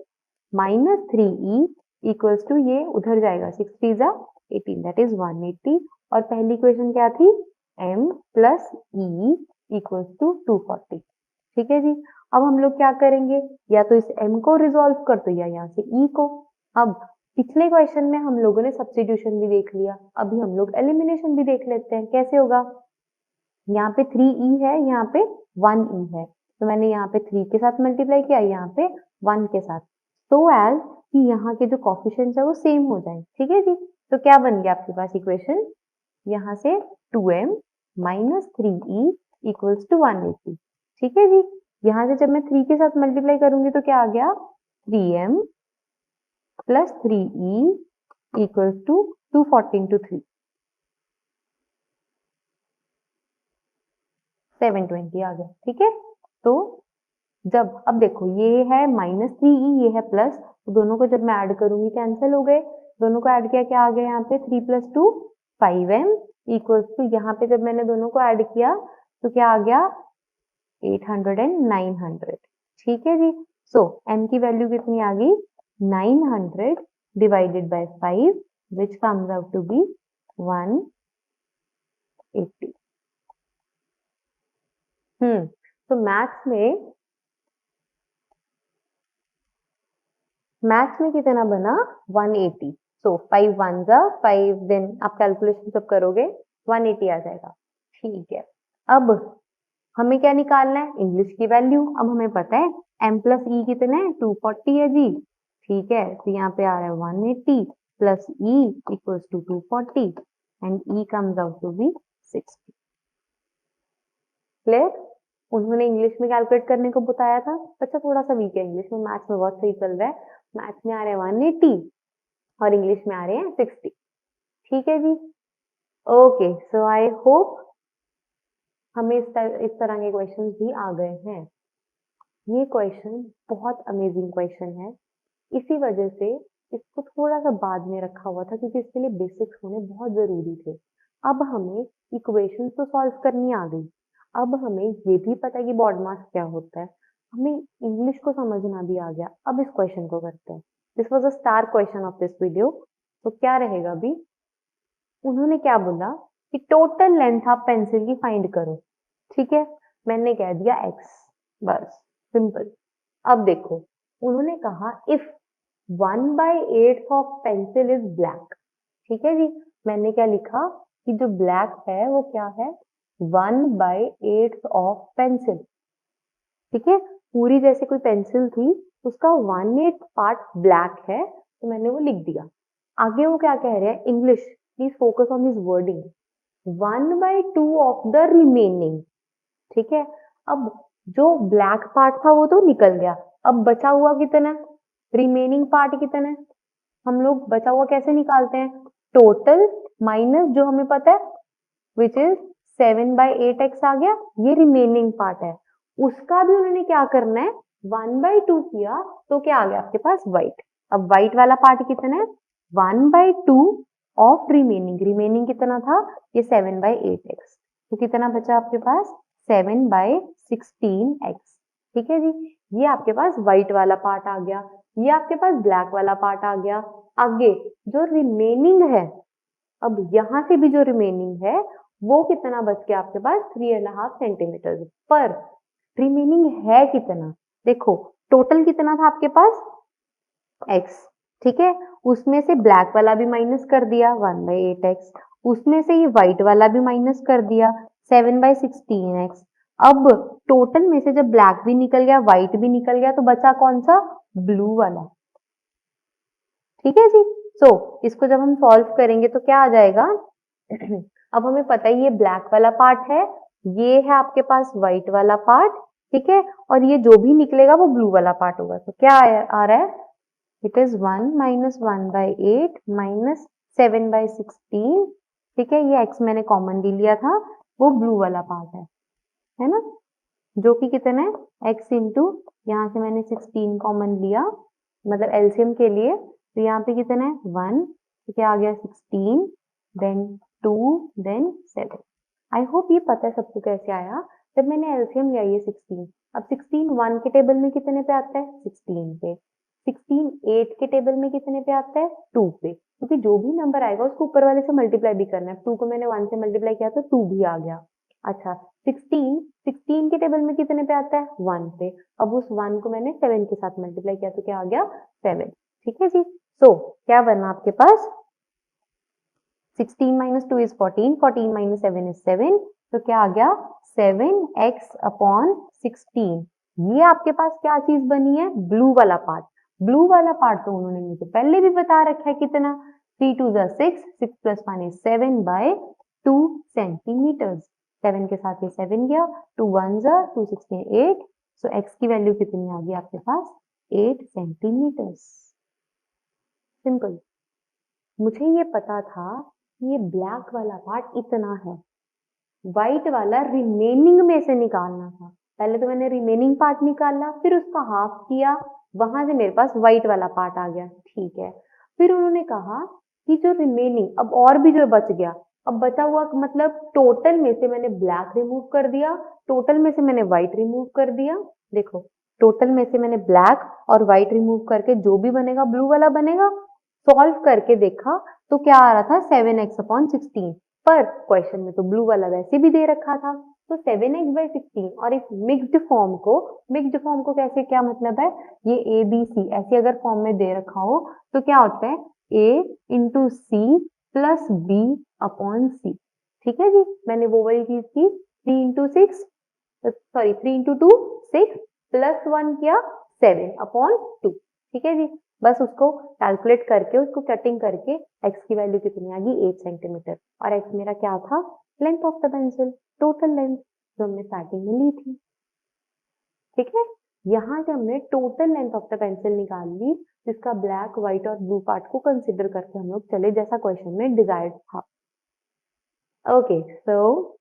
minus 3e equals to, ये उधर जाएगा, 6 3 जा 18, दैट इज 180। और पहली इक्वेशन क्या थी, m plus e equals to 240। ठीक है जी, अब हम लोग क्या करेंगे, या तो इस m को रिजोल्व कर दो या यहाँ से e को। अब पिछले क्वेश्चन में हम लोगों ने सब्स्टिट्यूशन भी देख लिया, अभी हम लोग एलिमिनेशन भी देख लेते हैं कैसे होगा। यहाँ पे 3e है, यहाँ पे 1e है, तो मैंने यहाँ पे 3 के साथ मल्टीप्लाई किया, यहाँ पे 1 के साथ, so एज कि यहाँ के जो कॉफिशिएंट्स है वो सेम हो जाए। ठीक है जी, तो क्या बन गया आपके पास इक्वेशन, यहाँ से 2m minus 3e equals to 180। ठीक है जी, यहाँ से जब मैं 3 के साथ मल्टीप्लाई करूंगी तो क्या आ गया 3m plus 3e equals to 240 into 3, 720 आ गया। ठीक है, तो जब अब देखो ये है -3e, ये है प्लस, तो दोनों को जब मैं ऐड करूंगी कैंसिल हो गए। दोनों को ऐड किया, क्या आ गया यहाँ पे 3 + 2 5m इक्वल्स टू, यहाँ पे जब मैंने दोनों को ऐड किया तो क्या आ गया 800 एंड 900। ठीक है जी, सो m की वैल्यू कितनी आ गई 900 divided by 5 which comes out to be 180। तो मैथ्स में कितना बना 180। सो 5 1 जा 5, देन आप कैलकुलेशन सब करोगे 180 आ जाएगा। ठीक है, अब हमें क्या निकालना है, इंग्लिश की वैल्यू। अब हमें पता है m प्लस ई कितना है 240 है जी। ठीक है, तो यहाँ पे आ रहा है 180 plus e equals to 240 and e comes out to be 60। Clear? उन्होंने इंग्लिश में कैलकुलेट करने को बताया था। बच्चा थोड़ा सा वीक है इंग्लिश में, मैथ्स में बहुत सही चल रहा है। मैथ्स में आ रहे हैं 180 और इंग्लिश में आ रहे हैं 60। ठीक है जी, ओके, सो आई होप हमें इस तरह के क्वेश्चन भी आ गए हैं। ये क्वेश्चन बहुत अमेजिंग क्वेश्चन है, इसी वजह से इसको थोड़ा सा बाद में रखा हुआ था, क्योंकि इसके लिए बेसिक्स होने बहुत जरूरी थे। अब हमें इक्वेशन तो सॉल्व करनी आ गई, अब हमें ये भी पता है कि बॉड मास क्या होता है, हमें इंग्लिश को समझना भी आ गया। अब इस क्वेश्चन को करते हैं। This was a star question of this video. तो क्या रहेगा अभी, उन्होंने क्या बोला कि टोटल लेंथ ऑफ पेंसिल की फाइंड करो। ठीक है, मैंने कह दिया x, बस सिंपल। अब देखो, उन्होंने कहा if 1/8 of pencil is black. ठीक है जी, मैंने क्या लिखा कि जो ब्लैक है वो क्या है, 1/8 ऑफ पेंसिल। ठीक है, पूरी जैसे कोई पेंसिल थी उसका 1/8 पार्ट ब्लैक है, तो मैंने वो लिख दिया। आगे वो क्या कह रहे हैं, English, please focus on this wording, 1/2 of the remaining. ठीक है, अब जो ब्लैक पार्ट था वो तो निकल गया, अब बचा हुआ कितना, रिमेनिंग पार्ट कितना है, हम लोग बचा हुआ कैसे निकालते हैं, टोटल माइनस जो हमें पता है विच इज 7/8x आ गया, ये रिमेनिंग पार्ट है, उसका भी उन्होंने क्या करना है, 1/2 किया, तो क्या आ गया आपके पास, व्हाइट। अब व्हाइट वाला पार्ट कितना है, 1/2 ऑफ रिमेनिंग, रिमेनिंग कितना था, ये 7/8x, तो कितना बचा आपके पास, 7/16x। ठीक है जी, ये आपके पास व्हाइट वाला पार्ट आ गया, ये आपके पास ब्लैक वाला पार्ट आ गया। आगे जो रिमेनिंग है, अब यहां से भी जो रिमेनिंग है वो कितना बच गया आपके पास, 3.5 सेंटीमीटर। पर रिमेनिंग है कितना, देखो टोटल कितना था आपके पास x, ठीक है, उसमें से ब्लैक वाला भी माइनस कर दिया 1/8x, उसमें से ये व्हाइट वाला भी माइनस कर दिया 7/16x। अब टोटल में से जब ब्लैक भी निकल गया व्हाइट भी निकल गया तो बचा कौन सा, ब्लू वाला। ठीक है जी, सो इसको जब हम सॉल्व करेंगे तो क्या आ जाएगा अब हमें पता है ये ब्लैक वाला पार्ट है, ये है आपके पास व्हाइट वाला पार्ट, ठीक है, और ये जो भी निकलेगा वो ब्लू वाला पार्ट होगा, तो क्या आ रहा है, इट इज 1 माइनस 1/8 माइनस 7/16। ठीक है, ये x मैंने कॉमन ले लिया था, वो ब्लू वाला पार्ट है ना, जो कि कितना है x इंटू, यहाँ से मैंने 16 कॉमन लिया, मतलब एलसीएम के लिए, तो यहाँ पे कितना है 1, तो क्या आ गया 16, देन 2, देन 7। आई होप ये पता है सबको कैसे आया, जब मैंने एलसीएम लिया ये 16, अब 16 1 के टेबल में कितने पे आता है, 16 पे, 16 8 के टेबल में कितने पे आता है, 2 पे, क्योंकि जो भी नंबर आएगा उसको ऊपर वाले से मल्टीप्लाई भी करना है, 2 को मैंने 1 से मल्टीप्लाई किया तो 2 भी आ गया। अच्छा 16 के टेबल में कितने पे आता है, 1 पे, अब उस 1 को मैंने 7 के साथ मल्टीप्लाई किया तो क्या आ गया, 7। ठीक है जी, सो क्या बना आपके पास, 16 माइनस 2 इज 14, 14 माइनस 7 इज 7, तो क्या आ गया 7x अपॉन 16। ये आपके पास क्या चीज बनी है, ब्लू वाला पार्ट। ब्लू वाला पार्ट तो उन्होंने मुझे पहले भी बता रखा है कितना, 3 2 6, 6 प्लस 1 इज 7/2 सेंटीमीटर्स, 7 के साथ ये 7 गया, 2 1 2 16 8, सो x की वैल्यू कितनी आ गई आपके पास, 8 सेंटीमीटर्स। सिंपल, मुझे ये पता था ये ब्लैक वाला पार्ट इतना है, व्हाइट वाला रिमेनिंग में से निकालना था, पहले तो मैंने रिमेनिंग पार्ट निकाला, फिर उसका हाफ किया, वहां से मेरे पास व्हाइट वाला पार्ट आ गया, ठीक है। फिर उन्होंने कहा कि जो रिमेनिंग, अब और भी जो बच गया, अब बचा हुआ मतलब टोटल में से मैंने ब्लैक रिमूव कर दिया, टोटल में से मैंने व्हाइट रिमूव कर दिया, देखो टोटल में से मैंने ब्लैक और व्हाइट रिमूव करके जो भी बनेगा ब्लू वाला बनेगा। सॉल्व करके देखा तो क्या आ रहा था, 7x अपॉन 16, पर क्वेश्चन में तो ब्लू वाला वैसे भी दे रखा था, तो 7x/16, और इस मिक्स्ड फॉर्म को कैसे, क्या मतलब है, ये ए बी सी ऐसे अगर फॉर्म में दे रखा हो तो क्या होता है, a into C plus B upon C. ठीक है जी, मैंने वो वाली चीज की, 3 इंटू 6 प्लस 1 किया 7/2। ठीक है जी, बस उसको कैलकुलेट करके उसको कटिंग करके x की वैल्यू कितनी आ गई, 8 सेंटीमीटर, और x मेरा क्या था, length of the pencil, total length जो हमने स्टार्टिंग में ली थी। ठीक है, यहाँ से हमने total length of the pencil निकाल ली, जिसका ब्लैक व्हाइट और ब्लू पार्ट को कंसिडर करके हम लोग चले, जैसा क्वेश्चन में डिजायर्ड था। Okay, so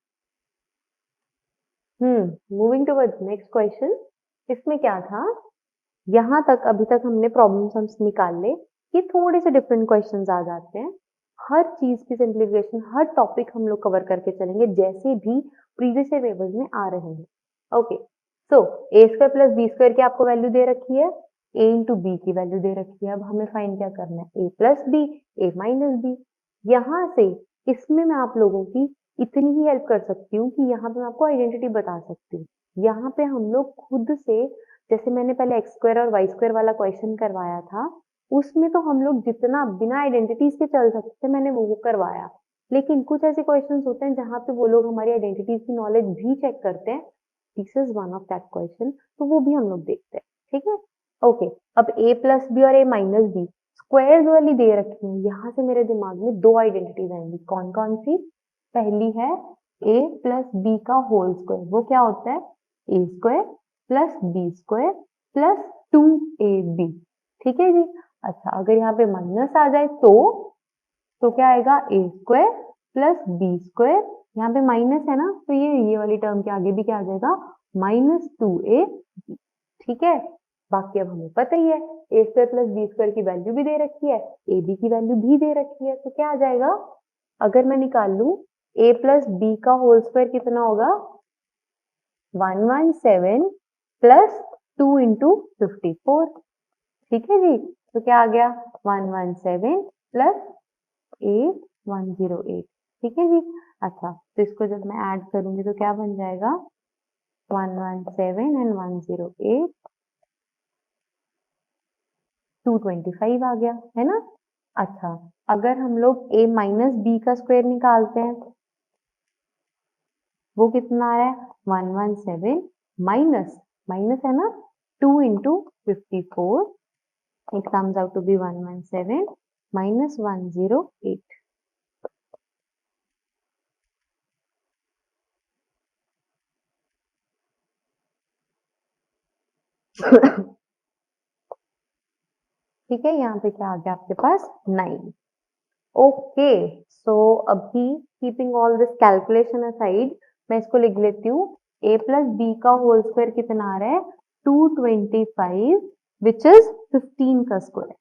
moving towards next question. इसमें क्या था, यहाँ तक अभी तक हमने प्रॉब्लम्स हम निकाल ले, ये थोड़े से डिफरेंट क्वेश्चंस आ जाते हैं, हर चीज की सिंप्लीफिकेशन, हर टॉपिक हम लोग कवर करके चलेंगे जैसे भी प्रीवियस पेपर्स में आ रहे हैं। ओके, सो a² प्लस b² की आपको वैल्यू दे रखी है, a इंटू बी की वैल्यू दे रखी है, अब हमें फाइंड क्या करना है, a plus b, a minus b. यहाँ से इसमें मैं आप लोगों की इतनी ही हेल्प कर सकती हूँ कि यहाँ पे मैं आपको आइडेंटिटी बता सकती हूँ, यहाँ पे हम लोग खुद से, जैसे मैंने पहले x² और y² वाला क्वेश्चन करवाया था, उसमें तो हम लोग जितना बिना आइडेंटिटीज के चल सकते थे मैंने वो करवाया, लेकिन कुछ ऐसे क्वेश्चंस होते हैं जहाँ पे वो लोग हमारी आइडेंटिटीज की नॉलेज भी चेक करते हैं। This is one of that question, तो वो भी हम लोग देखते हैं। ठीक है, ओके। अब a प्लस बी और a माइनस बी स्क्वायर्स वाली दे रखी है, यहाँ से मेरे दिमाग में दो आइडेंटिटीज आएंगी। कौन कौन सी? पहली है a प्लस बी का होल स्क्वायर, वो क्या होता है? a square plus b square plus 2ab। ठीक है जी। अच्छा, अगर यहाँ पे माइनस आ जाए तो क्या आएगा? a square plus b square, यहाँ पे माइनस है ना, तो ये वाली टर्म के आगे भी क्या आ जाएगा? -2a। ठीक है, बाकी अब हमें पता ही है a square plus b square की वैल्यू भी दे रखी है, ए बी की वैल्यू भी दे रखी है, तो क्या आ जाएगा? अगर मैं निकाल लूं a प्लस बी का होल स्क्वायर कितना होगा? 117 प्लस 2 इंटू 54। ठीक है जी, तो क्या आ गया? 117 प्लस 8108। ठीक है जी। अच्छा, तो इसको जब मैं ऐड करूंगी तो क्या बन जाएगा? 117 एंड 108, 225 आ गया, है ना? अच्छा, अगर हम लोग a माइनस बी का स्क्वायर निकालते हैं, वो कितना आ रहा है? 117 माइनस माइनस है ना, 2 into 54, it comes out to be 117 minus 108। ठीक है, यहाँ पे क्या आ गया आपके पास? 9। ओके, सो अभी keeping all this calculation aside, मैं इसको लिख लेती हूँ। a प्लस बी का होल स्क्वायर कितना आ रहा है? 225, विच इज 15 का square.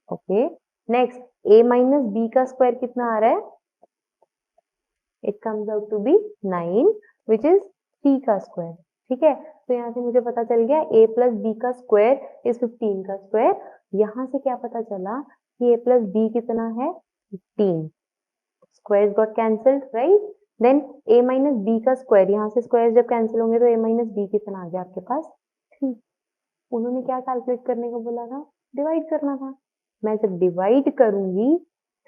Okay, next a minus b का स्क्वायर कितना आ रहा है? It comes out to be 9, which is 3 का स्क्वायर। ठीक है, तो यहाँ से मुझे पता चल गया a प्लस बी का स्क्वायर इज 15 का स्क्वायर। यहाँ से क्या पता चला कि a प्लस बी कितना है? 15। Squares got cancelled, right? Then a minus b का स्क्वायर, यहाँ से स्क्वायर जब कैंसिल होंगे तो a माइनस बी कितना आ गया आपके पास? 3। उन्होंने क्या कैलकुलेट करने को बोला था? डिवाइड करना था। मैं जब डिवाइड करूंगी,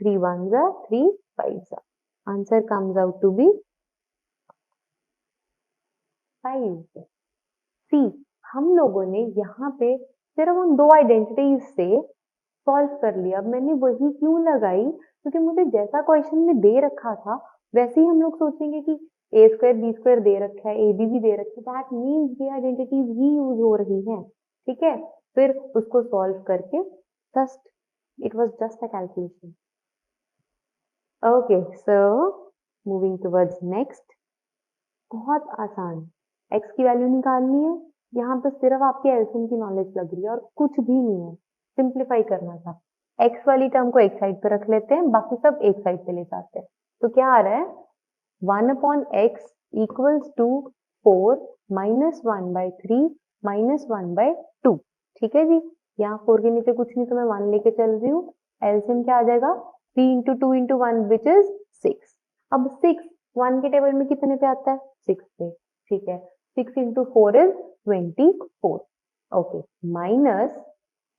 3 1 जा 3 5 जा, answer comes out to be 5। See, हम लोगों ने यहाँ पे सिर्फ उन दो आइडेंटिटीज से सॉल्व कर लिया। अब मैंने वही क्यों लगाई? क्योंकि मुझे जैसा क्वेश्चन में दे रखा था वैसे ही हम लोग सोचेंगे कि ए स्क्वायर बी स्क्वायर दे रखा है, ए बी भी दे रखा है, दैट मीन्स ये आइडेंटिटीज ही यूज हो रही हैं। ठीक है, फिर उसको सॉल्व करके just it was just a calculation. Okay, so moving towards next. बहुत आसान, x की वैल्यू निकालनी है। यहाँ पे सिर्फ आपके एलसीएम की नॉलेज लग रही है और कुछ भी नहीं है, सिंप्लीफाई करना था। x वाली टर्म को एक साइड पे रख लेते हैं, बाकी सब एक साइड पे ले जाते हैं। तो क्या आ रहा है? 1 upon x equals to 4 minus 1/3 minus 1/2। ठीक है जी, यहाँ 4 के नीचे कुछ नहीं तो मैं 1 लेके चल रही हूँ। एलसीएम क्या आ जाएगा? 3 इंटू 2 इंटू 1 विच इज 6। अब 6 1 के टेबल में कितने पे आता है? 6 पे। ठीक है, 6 इंटू 4 इज 24। ओके, माइनस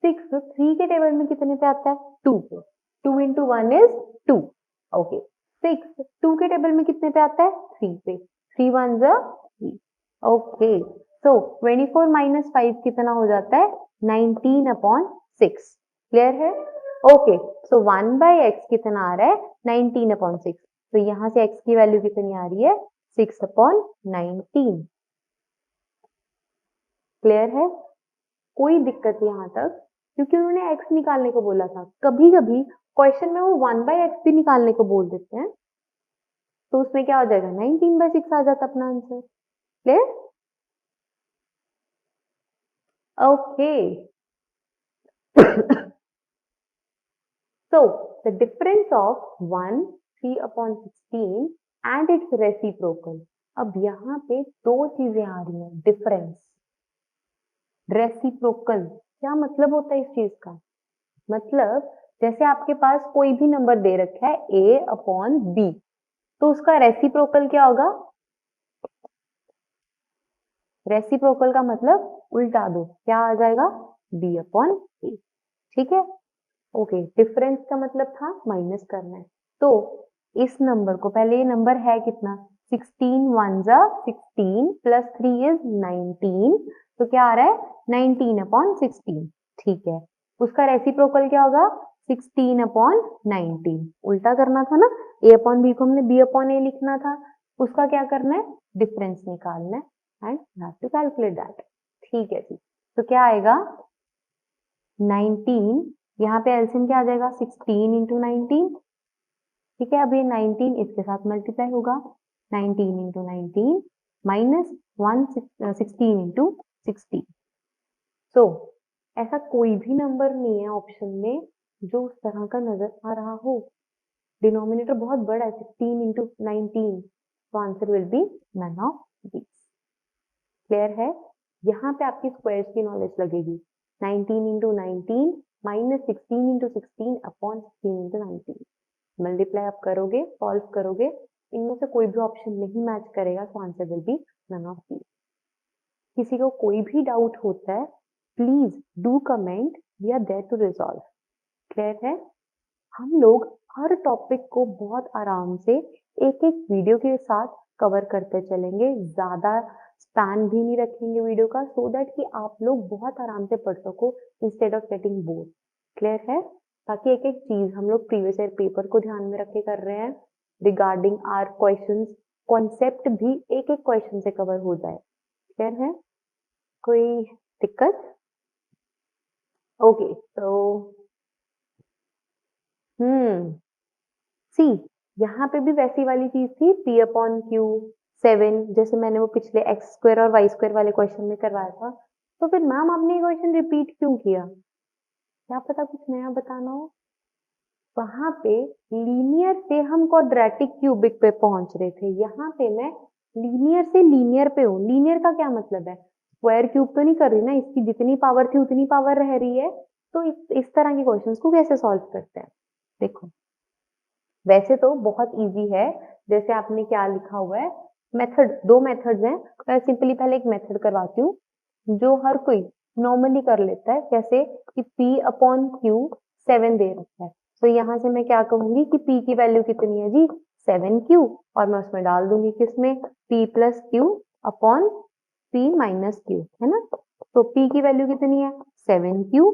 6 3 के टेबल में कितने पे आता है? 2 पे। 2 इंटू 1 इज 2। ओके, 6 2 के टेबल में कितने पे आता है? 3 पे। 3 1 जा 3। ओके, सो 24 माइनस 5 कितना हो जाता है? 19 अपॉन 6। क्लियर है? ओके, सो 1 बाई एक्स कितना आ रहा है? 19 अपॉन 6। तो यहां से x की वैल्यू कितनी आ रही है? 6 अपॉन 19। क्लियर है? कोई दिक्कत यहाँ तक? क्योंकि उन्होंने x निकालने को बोला था। कभी कभी क्वेश्चन में वो 1 बाई एक्स भी निकालने को बोल देते हैं, तो उसमें क्या हो जाएगा? 19/6 आ जाता अपना answer. Clear? Okay, so the difference of 1 3 upon 16 and its reciprocal। अब यहाँ पे दो चीजें आ रही हैं, डिफरेंस, रेसिप्रोकल। क्या मतलब होता है इस चीज का? मतलब जैसे आपके पास कोई भी नंबर दे रखा है a अपॉन बी, तो उसका रेसिप्रोकल क्या होगा? रेसिप्रोकल का मतलब उल्टा दो, क्या आ जाएगा? b upon a। ठीक है, ओके, डिफरेंस का मतलब था माइनस करना है। तो इस नंबर को, पहले ये नंबर है कितना, 16 वन जा 16 प्लस 3 इज 19, तो क्या आ रहा है 19 अपॉन 16। ठीक है, उसका रेसिप्रोकल क्या होगा 16 अपॉन 19। उल्टा करना था ना, ए अपॉन बी को हमने बी अपॉन ए लिखना था, उसका क्या करना है, डिफरेंस निकालना है and you have to calculate that. ठीक है जी, तो क्या आएगा 19, यहाँ पे एलसीएम क्या आ जाएगा 16 इंटू 19। ठीक है, अब ये 19 इसके साथ मल्टीप्लाई होगा, 19 इंटू 19 माइनस 16 इंटू 16। सो ऐसा कोई भी नंबर नहीं है ऑप्शन में जो उस तरह का नजर आ रहा हो। डिनोमिनेटर बहुत बड़ा है, 16 इंटू 19, तो answer will be none of these. Clear है, यहाँ पे आपकी स्क्वायर्स की नॉलेज लगेगी। 19 into 19 minus 16 into 16 upon 16 into 19, multiply आप करोगे, सॉल्व करोगे, इनमें से कोई भी ऑप्शन नहीं मैच करेगा, तो answer will be none of these. किसी को कोई भी डाउट होता है, please do comment, we are there to resolve. Clear है, हम लोग हर टॉपिक को बहुत आराम से एक एक वीडियो के साथ कवर करते चलेंगे, ज्यादा स्पैन भी नहीं रखेंगे वीडियो का, सो दैट कि आप लोग बहुत आराम से पढ़ सको instead of getting bored. Clear है, ताकि एक एक चीज हम लोग प्रीवियस ईयर पेपर को ध्यान में रख के कर रहे हैं, रिगार्डिंग आर क्वेश्चंस, कॉन्सेप्ट भी एक एक क्वेश्चन से कवर हो जाए। क्लियर है, कोई दिक्कत? ओके, तो सी, यहाँ पे भी वैसी वाली चीज थी, पी अपॉन क्यू 7, जैसे मैंने वो पिछले एक्स स्क्वायर और वाई स्क्वायर वाले क्वेश्चन में करवाया था। तो फिर मैम आपने ये क्वेश्चन रिपीट क्यों किया, क्या पता कुछ नया बताना हो। वहां पे लीनियर से हम क्वाड्रेटिक क्यूबिक पे पहुंच रहे थे, यहाँ पे मैं लीनियर से लीनियर पे हूँ। लीनियर का क्या मतलब है, स्क्वायर क्यूब तो नहीं कर रही ना, इसकी जितनी पावर थी उतनी पावर रह रही है। तो इस तरह के क्वेश्चंस को कैसे सॉल्व करते हैं, देखो वैसे तो बहुत इजी है। जैसे आपने क्या लिखा हुआ है, मेथड, दो मेथड्स हैं, मैं सिंपली पहले एक मेथड करवाती हूँ जो हर कोई नॉर्मली कर लेता है, जैसे कि P अपॉन क्यू 7 दे रखा है, तो यहाँ से मैं क्या कहूंगी कि P की वैल्यू कितनी है जी 7Q, और मैं उसमें डाल दूंगी किसमें, P plus Q upon P minus Q, है ना। तो P की वैल्यू कितनी है 7Q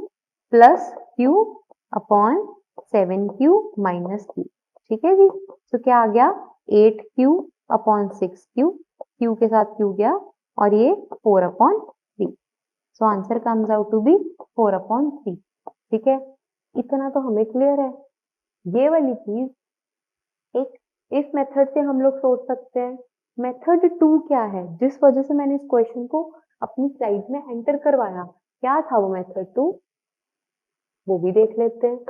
plus Q upon 7Q minus Q। ठीक है जी, तो क्या आ गया 8Q अपॉन 6Q, Q के साथ Q गया, और ये 4 upon 3। So answer comes out to be 4 upon 3। ठीक है, इतना तो हमें क्लियर है। ये वाली चीज एक इस मेथड से हम लोग सोच सकते हैं। मेथड 2 क्या है, जिस वजह से मैंने इस क्वेश्चन को अपनी स्लाइड में एंटर करवाया, क्या था वो मेथड 2, वो भी देख लेते हैं।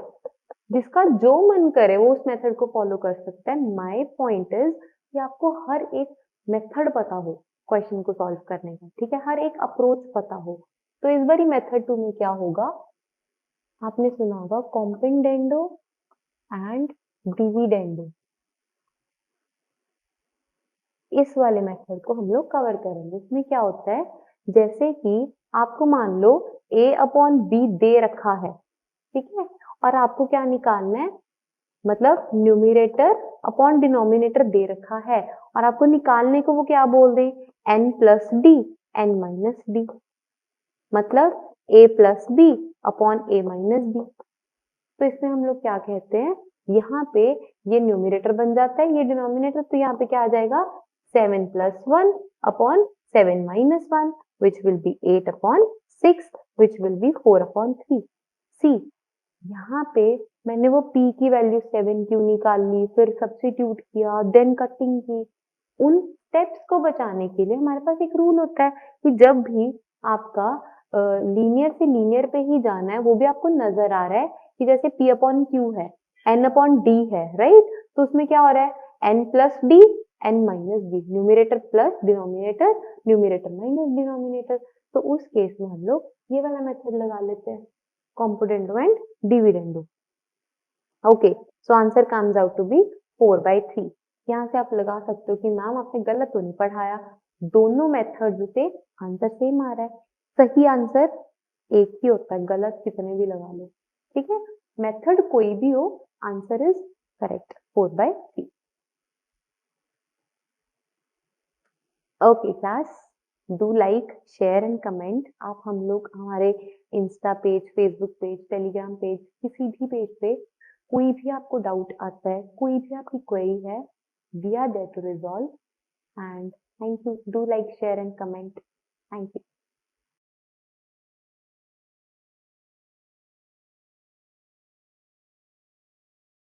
जिसका जो मन करे वो उस मेथड को फॉलो कर सकता है। माय पॉइंट इज कि आपको हर एक मेथड पता हो क्वेश्चन को सॉल्व करने का, ठीक है, हर एक अप्रोच पता हो। तो इस बारी मेथड 2 में क्या होगा, आपने सुना होगा कॉम्पेंडेंडो एंड डिविडेंडो, इस वाले मेथड को हम लोग कवर करेंगे। इसमें क्या होता है, जैसे कि आपको मान लो a अपॉन बी दे रखा है, ठीक है, और आपको क्या निकालना है, मतलब न्यूमिरेटर अपॉन डिनोमिनेटर दे रखा है, और आपको निकालने को वो क्या बोल दे, n plus D, n minus D, मतलब a plus B upon a minus D. तो इसमें हम लोग क्या कहते हैं, यहाँ पे ये न्यूमिरेटर बन जाता है, ये डिनोमिनेटर, तो यहाँ पे क्या आ जाएगा 7 plus 1 upon 7 minus 1, which will be 8 upon 6, which will be 4 upon 3। सी, यहाँ पे मैंने वो p की वैल्यू 7 क्यों निकाल ली, फिर सब्स्टिट्यूट किया, देन कटिंग की। उन स्टेप्स को बचाने के लिए हमारे पास एक रूल होता है कि जब भी आपका लीनियर से लीनियर पे ही जाना है, वो भी आपको नजर आ रहा है कि जैसे p अपॉन क्यू है, n अपॉन d है, राइट, तो उसमें क्या हो रहा है n plus D, n minus D, numerator plus denominator, numerator minus denominator. तो उस केस में हम लोग ये वाला मेथड लगा लेते हैं, componendo and dividendo. Okay, so answer comes out to be 4/3। यहाँ से आप लगा सकते हो कि मैम आपने गलत तो नहीं पढ़ाया, दोनों मेथड से आंसर सेम आ रहा है। सही आंसर एक ही होता है, गलत कितने भी लगा लो। ठीक है, मेथड कोई भी हो, answer is correct 4/3. Okay class, do like share and comment. आप हम लोग हमारे Insta page, Facebook page, Telegram page, किसी भी पेज पे कोई भी आपको डाउट आता है, कोई भी आपकी क्वेरी है, we are there to resolve. And thank you. Do like share and comment. Thank you.